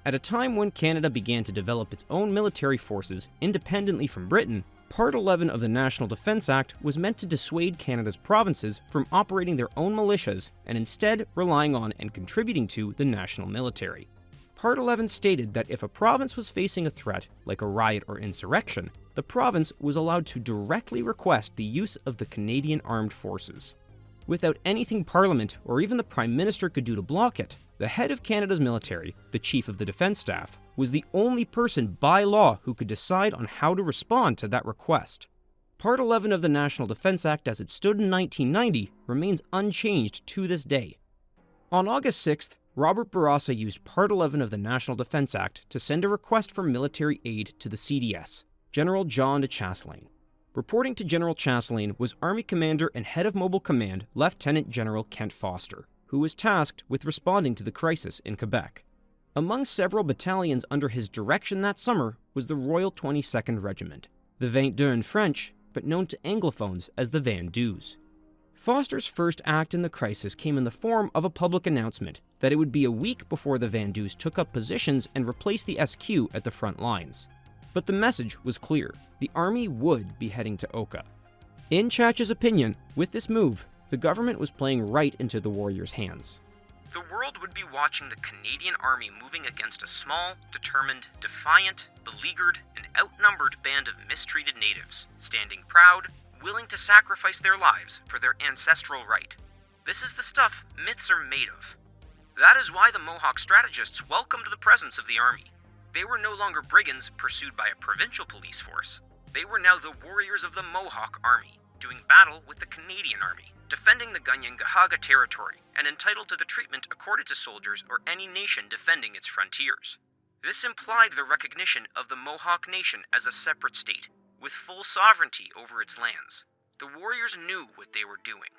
At a time when Canada began to develop its own military forces independently from Britain, Part 11 of the National Defense Act was meant to dissuade Canada's provinces from operating their own militias and instead relying on and contributing to the national military. Part 11 stated that if a province was facing a threat, like a riot or insurrection, the province was allowed to directly request the use of the Canadian Armed Forces. Without anything Parliament or even the Prime Minister could do to block it, the head of Canada's military, the Chief of the Defence Staff, was the only person by law who could decide on how to respond to that request. Part 11 of the National Defence Act as it stood in 1990 remains unchanged to this day. On August 6th, Robert Bourassa used Part 11 of the National Defence Act to send a request for military aid to the CDS, General John de Chastelain. Reporting to General Chastelain was Army Commander and Head of Mobile Command Lieutenant General Kent Foster, who was tasked with responding to the crisis in Quebec. Among several battalions under his direction that summer was the Royal 22nd Regiment, the 22 in French, but known to Anglophones as the Vendus. Foster's first act in the crisis came in the form of a public announcement that it would be a week before the Vendus took up positions and replaced the SQ at the front lines. But the message was clear. The army would be heading to Oka. In Chacha's opinion, with this move, the government was playing right into the warriors' hands. The world would be watching the Canadian Army moving against a small, determined, defiant, beleaguered, and outnumbered band of mistreated natives, standing proud, willing to sacrifice their lives for their ancestral right. This is the stuff myths are made of. That is why the Mohawk strategists welcomed the presence of the army. They were no longer brigands pursued by a provincial police force. They were now the warriors of the Mohawk Army, doing battle with the Canadian Army, defending the Kanien'kehá:ka territory, and entitled to the treatment accorded to soldiers or any nation defending its frontiers. This implied the recognition of the Mohawk Nation as a separate state, with full sovereignty over its lands. The warriors knew what they were doing.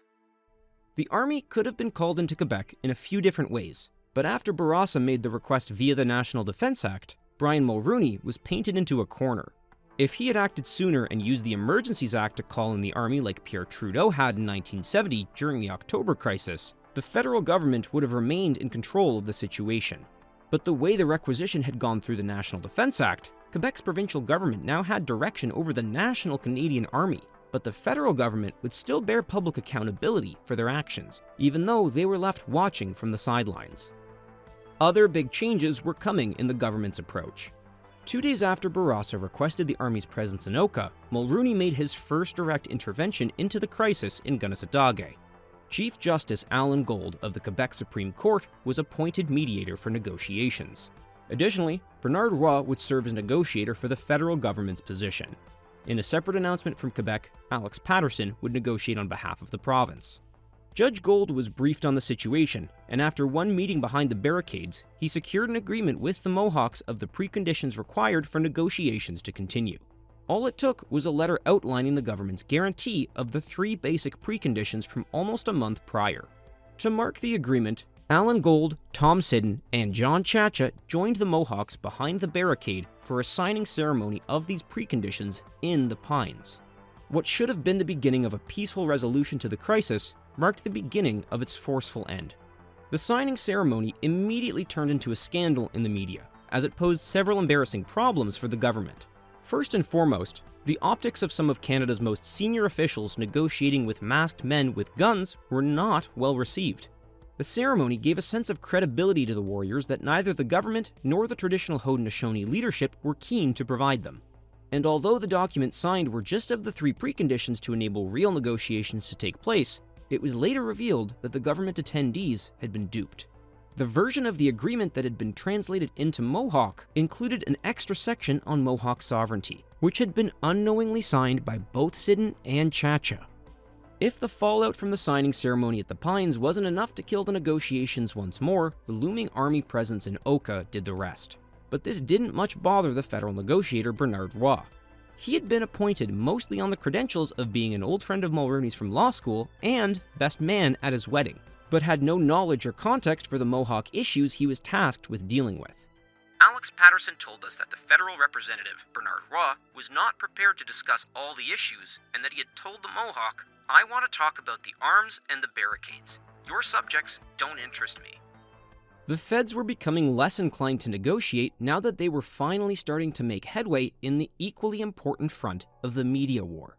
The army could have been called into Quebec in a few different ways, but after Bourassa made the request via the National Defence Act, Brian Mulroney was painted into a corner. If he had acted sooner and used the Emergencies Act to call in the army like Pierre Trudeau had in 1970 during the October crisis, the federal government would have remained in control of the situation. But the way the requisition had gone through the National Defence Act, Quebec's provincial government now had direction over the National Canadian Army, but the federal government would still bear public accountability for their actions, even though they were left watching from the sidelines. Other big changes were coming in the government's approach. 2 days after Bourassa requested the army's presence in Oka, Mulroney made his first direct intervention into the crisis in Kanehsatake. Chief Justice Alan Gold of the Quebec Supreme Court was appointed mediator for negotiations. Additionally, Bernard Roy would serve as negotiator for the federal government's position. In a separate announcement from Quebec, Alex Patterson would negotiate on behalf of the province. Judge Gold was briefed on the situation, and after one meeting behind the barricades, he secured an agreement with the Mohawks of the preconditions required for negotiations to continue. All it took was a letter outlining the government's guarantee of the 3 basic preconditions from almost a month prior. To mark the agreement, Alan Gold, Thompson, and John Chacha joined the Mohawks behind the barricade for a signing ceremony of these preconditions in the Pines. What should have been the beginning of a peaceful resolution to the crisis marked the beginning of its forceful end. The signing ceremony immediately turned into a scandal in the media, as it posed several embarrassing problems for the government. First and foremost, the optics of some of Canada's most senior officials negotiating with masked men with guns were not well received. The ceremony gave a sense of credibility to the warriors that neither the government nor the traditional Haudenosaunee leadership were keen to provide them. And although the documents signed were just of the 3 preconditions to enable real negotiations to take place, it was later revealed that the government attendees had been duped. The version of the agreement that had been translated into Mohawk included an extra section on Mohawk sovereignty, which had been unknowingly signed by both Siddon and Chacha. If the fallout from the signing ceremony at the Pines wasn't enough to kill the negotiations once more, the looming army presence in Oka did the rest. But this didn't much bother the federal negotiator Bernard Roy. He had been appointed mostly on the credentials of being an old friend of Mulroney's from law school and best man at his wedding, but had no knowledge or context for the Mohawk issues he was tasked with dealing with. Alex Patterson told us that the federal representative, Bernard Roy, was not prepared to discuss all the issues and that he had told the Mohawk, "I want to talk about the arms and the barricades. Your subjects don't interest me." The feds were becoming less inclined to negotiate now that they were finally starting to make headway in the equally important front of the media war.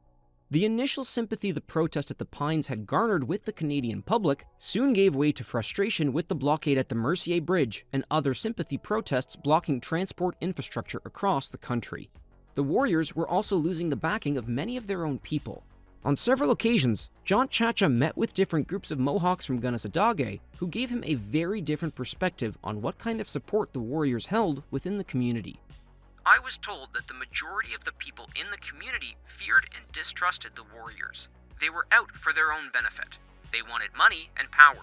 The initial sympathy the protest at the Pines had garnered with the Canadian public soon gave way to frustration with the blockade at the Mercier Bridge and other sympathy protests blocking transport infrastructure across the country. The warriors were also losing the backing of many of their own people. On several occasions, John Chacha met with different groups of Mohawks from Kanehsatake who gave him a very different perspective on what kind of support the warriors held within the community. I was told that the majority of the people in the community feared and distrusted the warriors. They were out for their own benefit. They wanted money and power.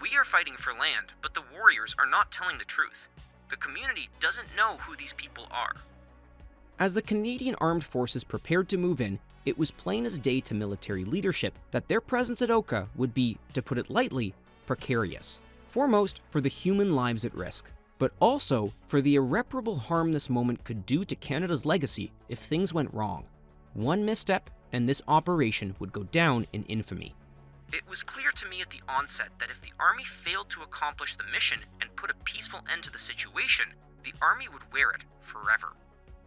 We are fighting for land, but the warriors are not telling the truth. The community doesn't know who these people are. As the Canadian Armed Forces prepared to move in, it was plain as day to military leadership that their presence at Oka would be, to put it lightly, precarious. Foremost, for the human lives at risk, but also for the irreparable harm this moment could do to Canada's legacy if things went wrong. One misstep, and this operation would go down in infamy. It was clear to me at the onset that if the Army failed to accomplish the mission and put a peaceful end to the situation, the Army would wear it forever.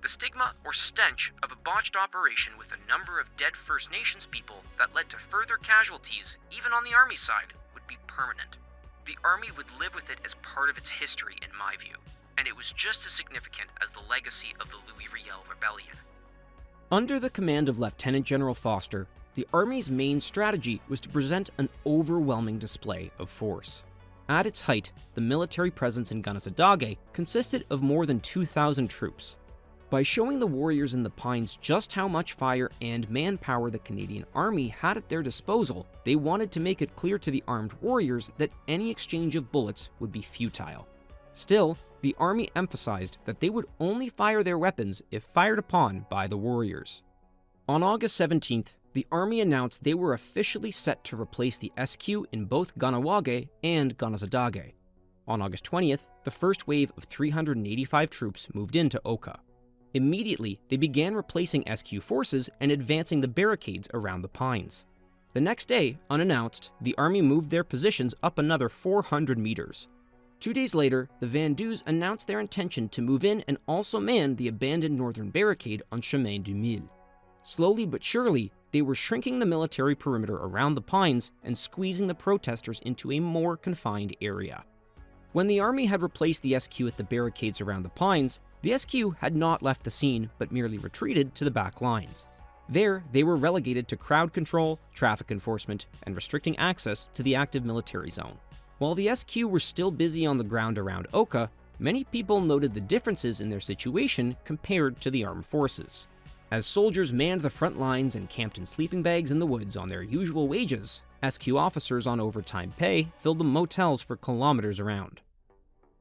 The stigma or stench of a botched operation with a number of dead First Nations people that led to further casualties, even on the Army side, would be permanent. The Army would live with it as part of its history, in my view, and it was just as significant as the legacy of the Louis Riel Rebellion. Under the command of Lieutenant General Foster, the Army's main strategy was to present an overwhelming display of force. At its height, the military presence in Kanehsatake consisted of more than 2,000 troops. By showing the warriors in the Pines just how much fire and manpower the Canadian Army had at their disposal, they wanted to make it clear to the armed warriors that any exchange of bullets would be futile. Still, the Army emphasized that they would only fire their weapons if fired upon by the warriors. On August 17th, the Army announced they were officially set to replace the SQ in both Kahnawake and Kanehsatake. On August 20th, the first wave of 385 troops moved into Oka. Immediately, they began replacing SQ forces and advancing the barricades around the Pines. The next day, unannounced, the Army moved their positions up another 400 meters. 2 days later, the Vendus announced their intention to move in and also man the abandoned northern barricade on Chemin du Mille. Slowly but surely, they were shrinking the military perimeter around the Pines and squeezing the protesters into a more confined area. When the Army had replaced the SQ at the barricades around the Pines, the SQ had not left the scene, but merely retreated to the back lines. There, they were relegated to crowd control, traffic enforcement, and restricting access to the active military zone. While the SQ were still busy on the ground around Oka, many people noted the differences in their situation compared to the armed forces. As soldiers manned the front lines and camped in sleeping bags in the woods on their usual wages, SQ officers on overtime pay filled the motels for kilometers around.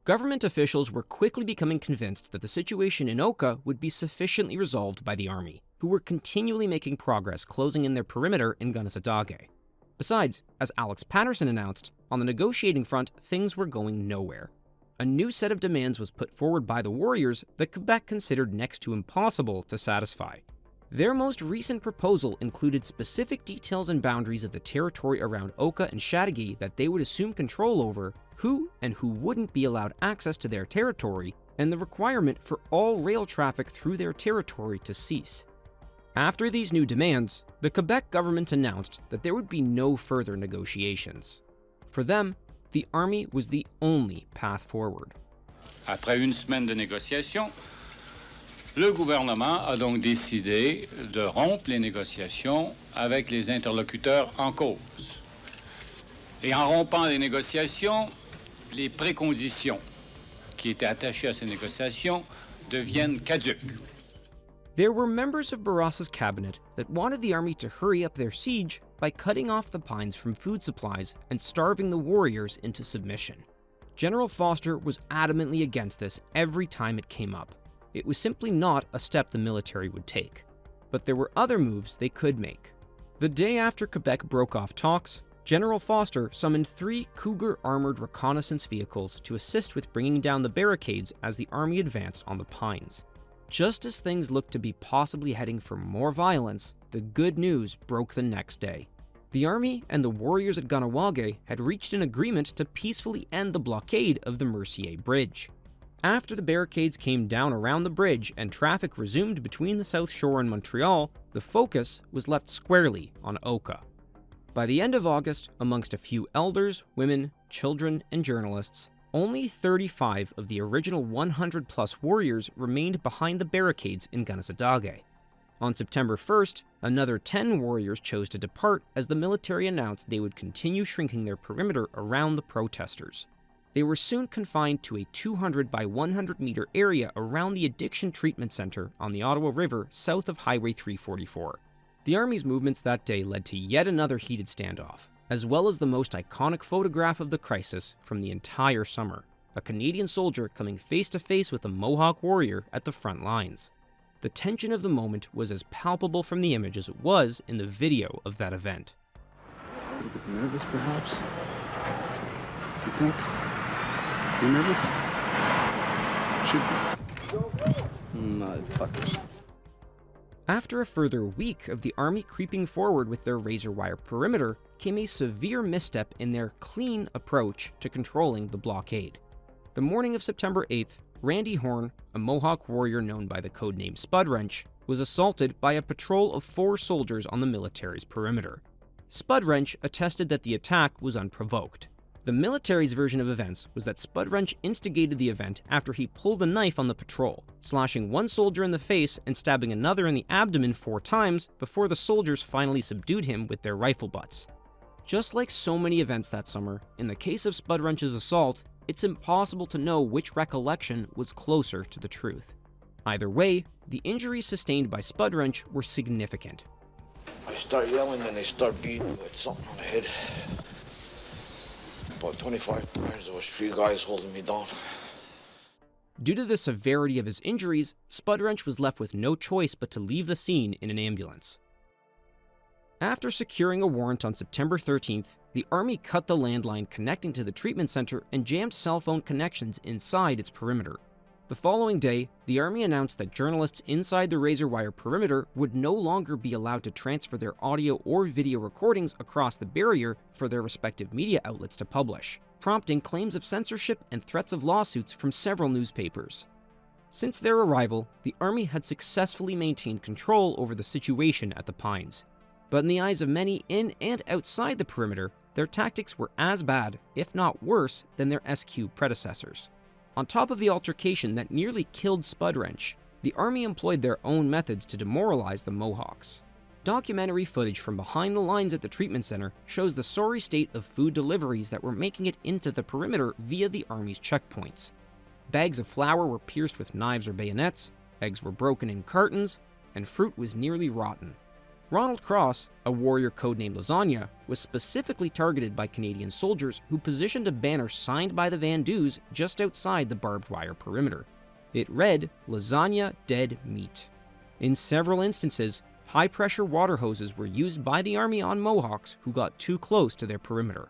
Government officials were quickly becoming convinced that the situation in Oka would be sufficiently resolved by the Army, who were continually making progress closing in their perimeter in Kanehsatake. Besides, as Alex Patterson announced, on the negotiating front, things were going nowhere. A new set of demands was put forward by the warriors that Quebec considered next to impossible to satisfy. Their most recent proposal included specific details and boundaries of the territory around Oka and Chateauguay that they would assume control over, who and who wouldn't be allowed access to their territory, and the requirement for all rail traffic through their territory to cease. After these new demands, the Quebec government announced that there would be no further negotiations. For them, the Army was the only path forward. Après une semaine de négociations, le gouvernement a donc décidé de rompre les négociations avec les interlocuteurs en cause. Et en rompant les négociations, les préconditions qui étaient attachées à ces négociations deviennent caduques. There were members of Bourassa's cabinet that wanted the Army to hurry up their siege by cutting off the Pines from food supplies and starving the warriors into submission. General Foster was adamantly against this every time it came up. It was simply not a step the military would take. But there were other moves they could make. The day after Quebec broke off talks, General Foster summoned 3 Cougar armored reconnaissance vehicles to assist with bringing down the barricades as the Army advanced on the Pines. Just as things looked to be possibly heading for more violence, the good news broke the next day. The Army and the warriors at Kahnawake had reached an agreement to peacefully end the blockade of the Mercier Bridge. After the barricades came down around the bridge and traffic resumed between the South Shore and Montreal, the focus was left squarely on Oka. By the end of August, amongst a few elders, women, children, and journalists, only 35 of the original 100-plus warriors remained behind the barricades in Kanehsatake. On September 1st, another 10 warriors chose to depart as the military announced they would continue shrinking their perimeter around the protesters. They were soon confined to a 200 by 100 meter area around the Addiction Treatment Center on the Ottawa River south of Highway 344. The Army's movements that day led to yet another heated standoff, as well as the most iconic photograph of the crisis from the entire summer, a Canadian soldier coming face to face with a Mohawk warrior at the front lines. The tension of the moment was as palpable from the image as it was in the video of that event. A little bit nervous, perhaps? Do you think? You nervous? Should be. Motherfuckers. After a further week of the Army creeping forward with their razor wire perimeter, came a severe misstep in their clean approach to controlling the blockade. The morning of September 8th, Randy Horn, a Mohawk warrior known by the codename Spudwrench, was assaulted by a patrol of 4 soldiers on the military's perimeter. Spudwrench attested that the attack was unprovoked. The military's version of events was that Spudwrench instigated the event after he pulled a knife on the patrol, slashing one soldier in the face and stabbing another in the abdomen 4 times before the soldiers finally subdued him with their rifle butts. Just like so many events that summer, in the case of Spudwrench's assault, it's impossible to know which recollection was closer to the truth. Either way, the injuries sustained by Spudwrench were significant. I start yelling and they start beating me with something on the head. About 25 times, there was 3 guys holding me down. Due to the severity of his injuries, Spudwrench was left with no choice but to leave the scene in an ambulance. After securing a warrant on September 13th, the Army cut the landline connecting to the treatment center and jammed cell phone connections inside its perimeter. The following day, the Army announced that journalists inside the razor wire perimeter would no longer be allowed to transfer their audio or video recordings across the barrier for their respective media outlets to publish, prompting claims of censorship and threats of lawsuits from several newspapers. Since their arrival, the Army had successfully maintained control over the situation at the Pines. But in the eyes of many in and outside the perimeter, their tactics were as bad, if not worse, than their SQ predecessors. On top of the altercation that nearly killed Spudwrench, the Army employed their own methods to demoralize the Mohawks. Documentary footage from behind the lines at the treatment center shows the sorry state of food deliveries that were making it into the perimeter via the Army's checkpoints. Bags of flour were pierced with knives or bayonets, eggs were broken in cartons, and fruit was nearly rotten. Ronald Cross, a warrior codenamed Lasagna, was specifically targeted by Canadian soldiers who positioned a banner signed by the Vandus just outside the barbed wire perimeter. It read, "Lasagna Dead Meat." In several instances, high-pressure water hoses were used by the Army on Mohawks who got too close to their perimeter.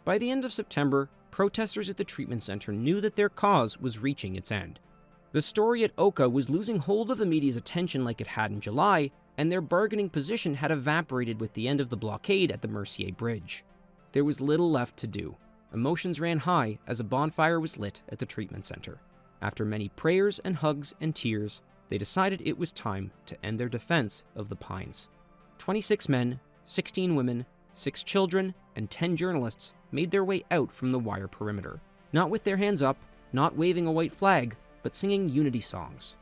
By the end of September, protesters at the treatment center knew that their cause was reaching its end. The story at Oka was losing hold of the media's attention like it had in July, and their bargaining position had evaporated with the end of the blockade at the Mercier Bridge. There was little left to do. Emotions ran high as a bonfire was lit at the treatment center. After many prayers and hugs and tears, they decided it was time to end their defense of the Pines. 26 men, 16 women, 6 children, and 10 journalists made their way out from the wire perimeter, not with their hands up, not waving a white flag, but singing unity songs.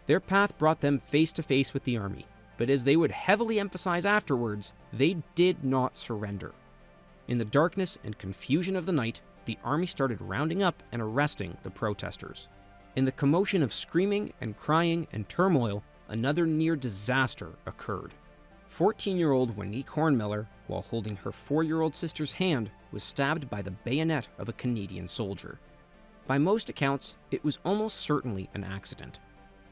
Their path brought them face to face with the Army, but as they would heavily emphasize afterwards, they did not surrender. In the darkness and confusion of the night, the Army started rounding up and arresting the protesters. In the commotion of screaming and crying and turmoil, another near disaster occurred. 14-year-old Wanique Hornmiller, while holding her 4-year-old sister's hand, was stabbed by the bayonet of a Canadian soldier. By most accounts, it was almost certainly an accident.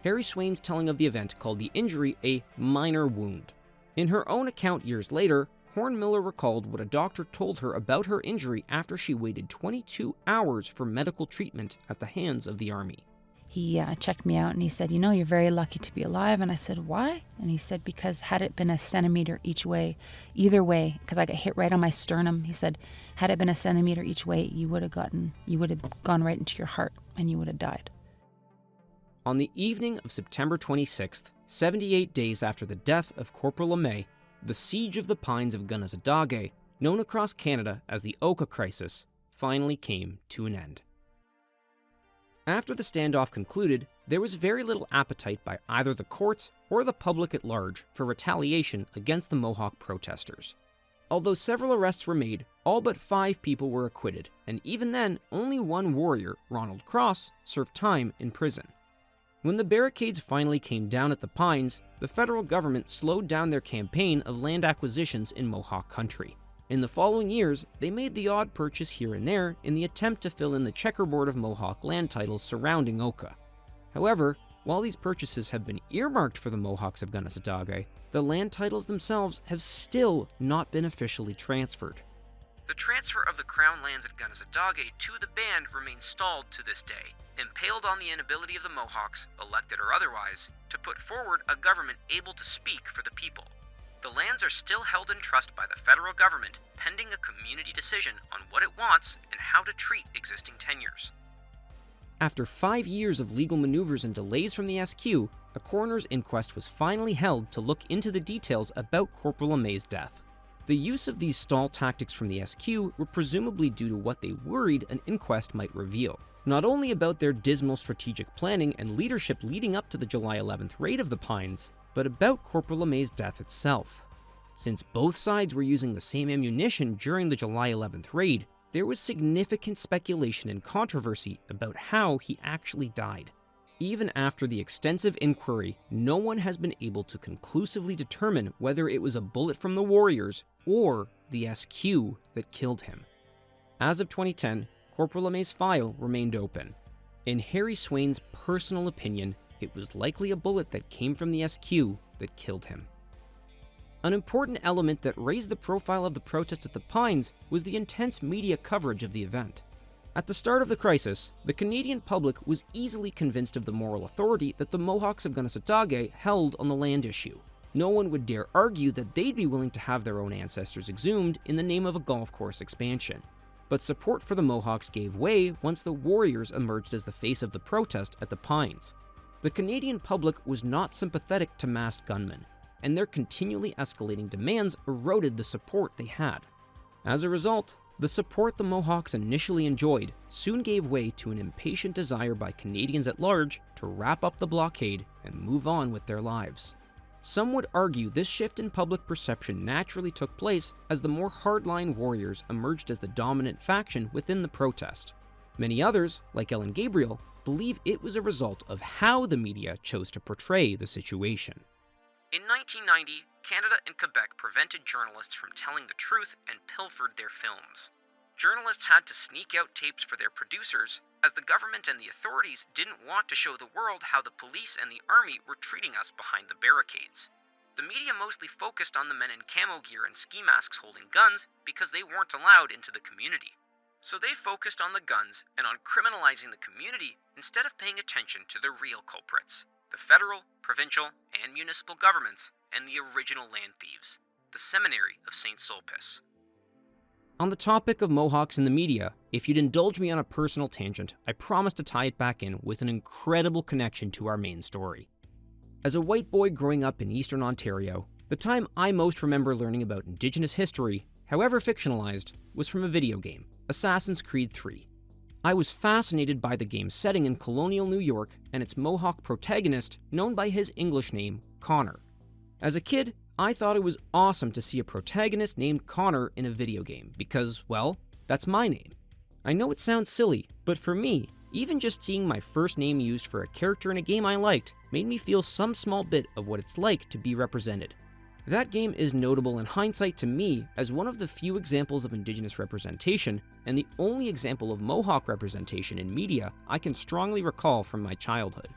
Harry Swain's telling of the event called the injury a minor wound. In her own account years later, Hornmiller recalled what a doctor told her about her injury after she waited 22 hours for medical treatment at the hands of the Army. he checked me out and he said, you know, you're very lucky to be alive. And I said, why? And he said, because had it been a centimeter either way, because I got hit right on my sternum, he said, had it been a centimeter each way, you would have gone right into your heart and you would have died. On the evening of September 26th, 78 days after the death of Corporal A, the siege of the Pines of Kanehsatake, known across Canada as the Oka Crisis, finally came to an end. After the standoff concluded, there was very little appetite by either the courts or the public at large for retaliation against the Mohawk protesters. Although several arrests were made, all but 5 people were acquitted, and even then, only one warrior, Ronald Cross, served time in prison. When the barricades finally came down at the Pines, the federal government slowed down their campaign of land acquisitions in Mohawk country. In the following years, they made the odd purchase here and there in the attempt to fill in the checkerboard of Mohawk land titles surrounding Oka. However, while these purchases have been earmarked for the Mohawks of Kanehsatake, the land titles themselves have still not been officially transferred. The transfer of the crown lands at Kanehsatake to the band remains stalled to this day, impaled on the inability of the Mohawks, elected or otherwise, to put forward a government able to speak for the people. The lands are still held in trust by the federal government, pending a community decision on what it wants and how to treat existing tenures. After 5 years of legal maneuvers and delays from the SQ, a coroner's inquest was finally held to look into the details about Corporal Amay's death. The use of these stall tactics from the SQ were presumably due to what they worried an inquest might reveal, not only about their dismal strategic planning and leadership leading up to the July 11th raid of the Pines, but about Corporal Amay's death itself. Since both sides were using the same ammunition during the July 11th raid, there was significant speculation and controversy about how he actually died. Even after the extensive inquiry, no one has been able to conclusively determine whether it was a bullet from the warriors or the SQ that killed him. As of 2010, Corporal Amay's file remained open. In Harry Swain's personal opinion, it was likely a bullet that came from the SQ that killed him. An important element that raised the profile of the protest at the Pines was the intense media coverage of the event. At the start of the crisis, the Canadian public was easily convinced of the moral authority that the Mohawks of Kanehsatake held on the land issue. No one would dare argue that they'd be willing to have their own ancestors exhumed in the name of a golf course expansion. But support for the Mohawks gave way once the warriors emerged as the face of the protest at the Pines. The Canadian public was not sympathetic to masked gunmen, and their continually escalating demands eroded the support they had. As a result, the support the Mohawks initially enjoyed soon gave way to an impatient desire by Canadians at large to wrap up the blockade and move on with their lives. Some would argue this shift in public perception naturally took place as the more hardline warriors emerged as the dominant faction within the protest. Many others, like Ellen Gabriel, believe it was a result of how the media chose to portray the situation. In 1990, Canada and Quebec prevented journalists from telling the truth and pilfered their films. Journalists had to sneak out tapes for their producers, as the government and the authorities didn't want to show the world how the police and the army were treating us behind the barricades. The media mostly focused on the men in camo gear and ski masks holding guns because they weren't allowed into the community. So they focused on the guns and on criminalizing the community instead of paying attention to the real culprits: the federal, provincial, and municipal governments, and the original land thieves, the Seminary of St. Sulpice. On the topic of Mohawks in the media, if you'd indulge me on a personal tangent, I promise to tie it back in with an incredible connection to our main story. As a white boy growing up in Eastern Ontario, the time I most remember learning about Indigenous history, however fictionalized, was from a video game, Assassin's Creed 3. I was fascinated by the game's setting in colonial New York and its Mohawk protagonist, known by his English name, Connor. As a kid, I thought it was awesome to see a protagonist named Connor in a video game because, well, that's my name. I know it sounds silly, but for me, even just seeing my first name used for a character in a game I liked made me feel some small bit of what it's like to be represented. That game is notable in hindsight to me as one of the few examples of Indigenous representation and the only example of Mohawk representation in media I can strongly recall from my childhood.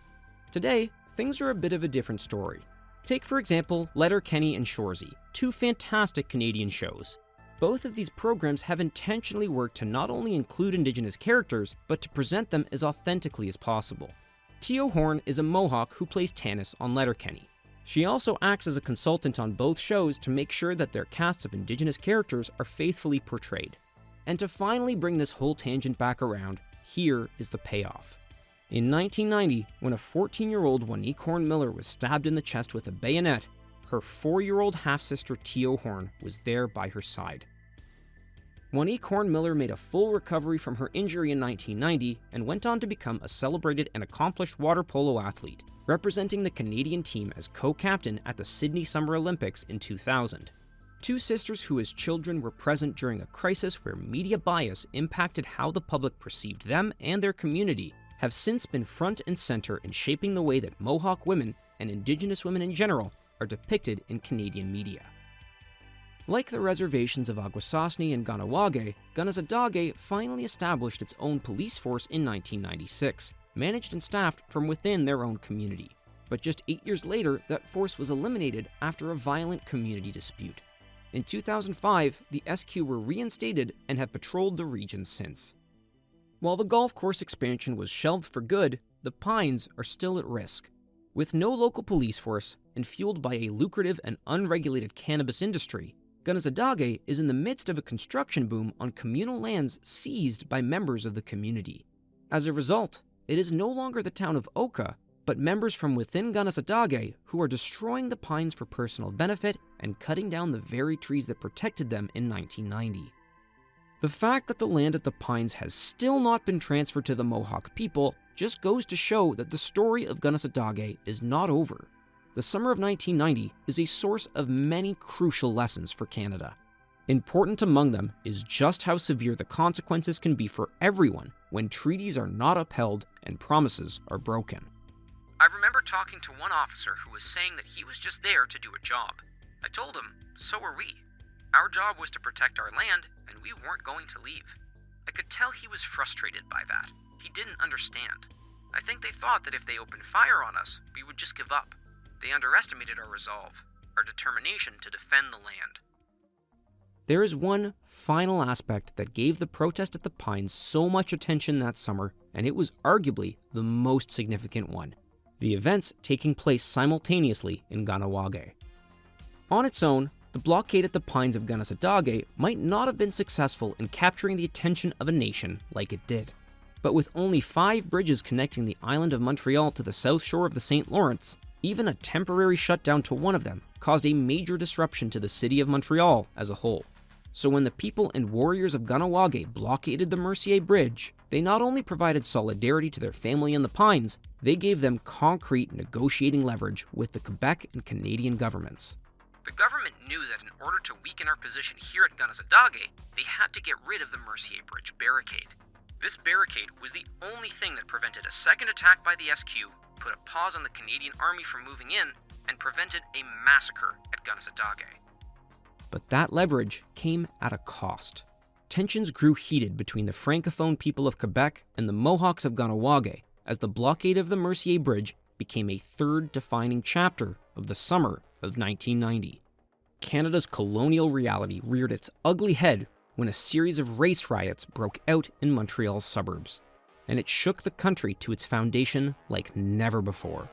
Today, things are a bit of a different story. Take, for example, Letterkenny and Shoresy, two fantastic Canadian shows. Both of these programs have intentionally worked to not only include Indigenous characters, but to present them as authentically as possible. Tio Horn is a Mohawk who plays Tanis on Letterkenny. She also acts as a consultant on both shows to make sure that their casts of Indigenous characters are faithfully portrayed. And to finally bring this whole tangent back around, here is the payoff. In 1990, when a 14-year-old Wanique Horn Miller was stabbed in the chest with a bayonet, her 4-year-old half-sister Tio Horn was there by her side. Wanique Horn Miller made a full recovery from her injury in 1990 and went on to become a celebrated and accomplished water polo athlete, representing the Canadian team as co-captain at the Sydney Summer Olympics in 2000. Two sisters who as children were present during a crisis where media bias impacted how the public perceived them and their community have since been front and center in shaping the way that Mohawk women, and Indigenous women in general, are depicted in Canadian media. Like the reservations of Akwesasne and Kahnawake, Kanehsatake finally established its own police force in 1996, managed and staffed from within their own community. But just 8 years later, that force was eliminated after a violent community dispute. In 2005, the SQ were reinstated and have patrolled the region since. While the golf course expansion was shelved for good, the Pines are still at risk. With no local police force and fueled by a lucrative and unregulated cannabis industry, Kanehsatake is in the midst of a construction boom on communal lands seized by members of the community. As a result, it is no longer the town of Oka, but members from within Kanehsatake who are destroying the pines for personal benefit and cutting down the very trees that protected them in 1990. The fact that the land at the Pines has still not been transferred to the Mohawk people just goes to show that the story of Kanehsatake is not over. The summer of 1990 is a source of many crucial lessons for Canada. Important among them is just how severe the consequences can be for everyone when treaties are not upheld and promises are broken. I remember talking to one officer who was saying that he was just there to do a job. I told him, so were we. Our job was to protect our land, and we weren't going to leave. I could tell he was frustrated by that. He didn't understand. I think they thought that if they opened fire on us, we would just give up. They underestimated our resolve, our determination to defend the land. There is one final aspect that gave the protest at the Pines so much attention that summer, and it was arguably the most significant one. The events taking place simultaneously in Kahnawake. On its own, the blockade at the Pines of Kanehsatake might not have been successful in capturing the attention of a nation like it did. But with only 5 bridges connecting the island of Montreal to the south shore of the St. Lawrence, even a temporary shutdown to one of them caused a major disruption to the city of Montreal as a whole. So when the people and warriors of Kahnawake blockaded the Mercier Bridge, they not only provided solidarity to their family in the Pines, they gave them concrete negotiating leverage with the Quebec and Canadian governments. The government knew that in order to weaken our position here at Kanehsatake, they had to get rid of the Mercier Bridge barricade. This barricade was the only thing that prevented a second attack by the SQ, put a pause on the Canadian Army from moving in, and prevented a massacre at Kanehsatake. But that leverage came at a cost. Tensions grew heated between the Francophone people of Quebec and the Mohawks of Kahnawake as the blockade of the Mercier Bridge became a third defining chapter of the summer of 1990. Canada's colonial reality reared its ugly head when a series of race riots broke out in Montreal's suburbs, and it shook the country to its foundation like never before.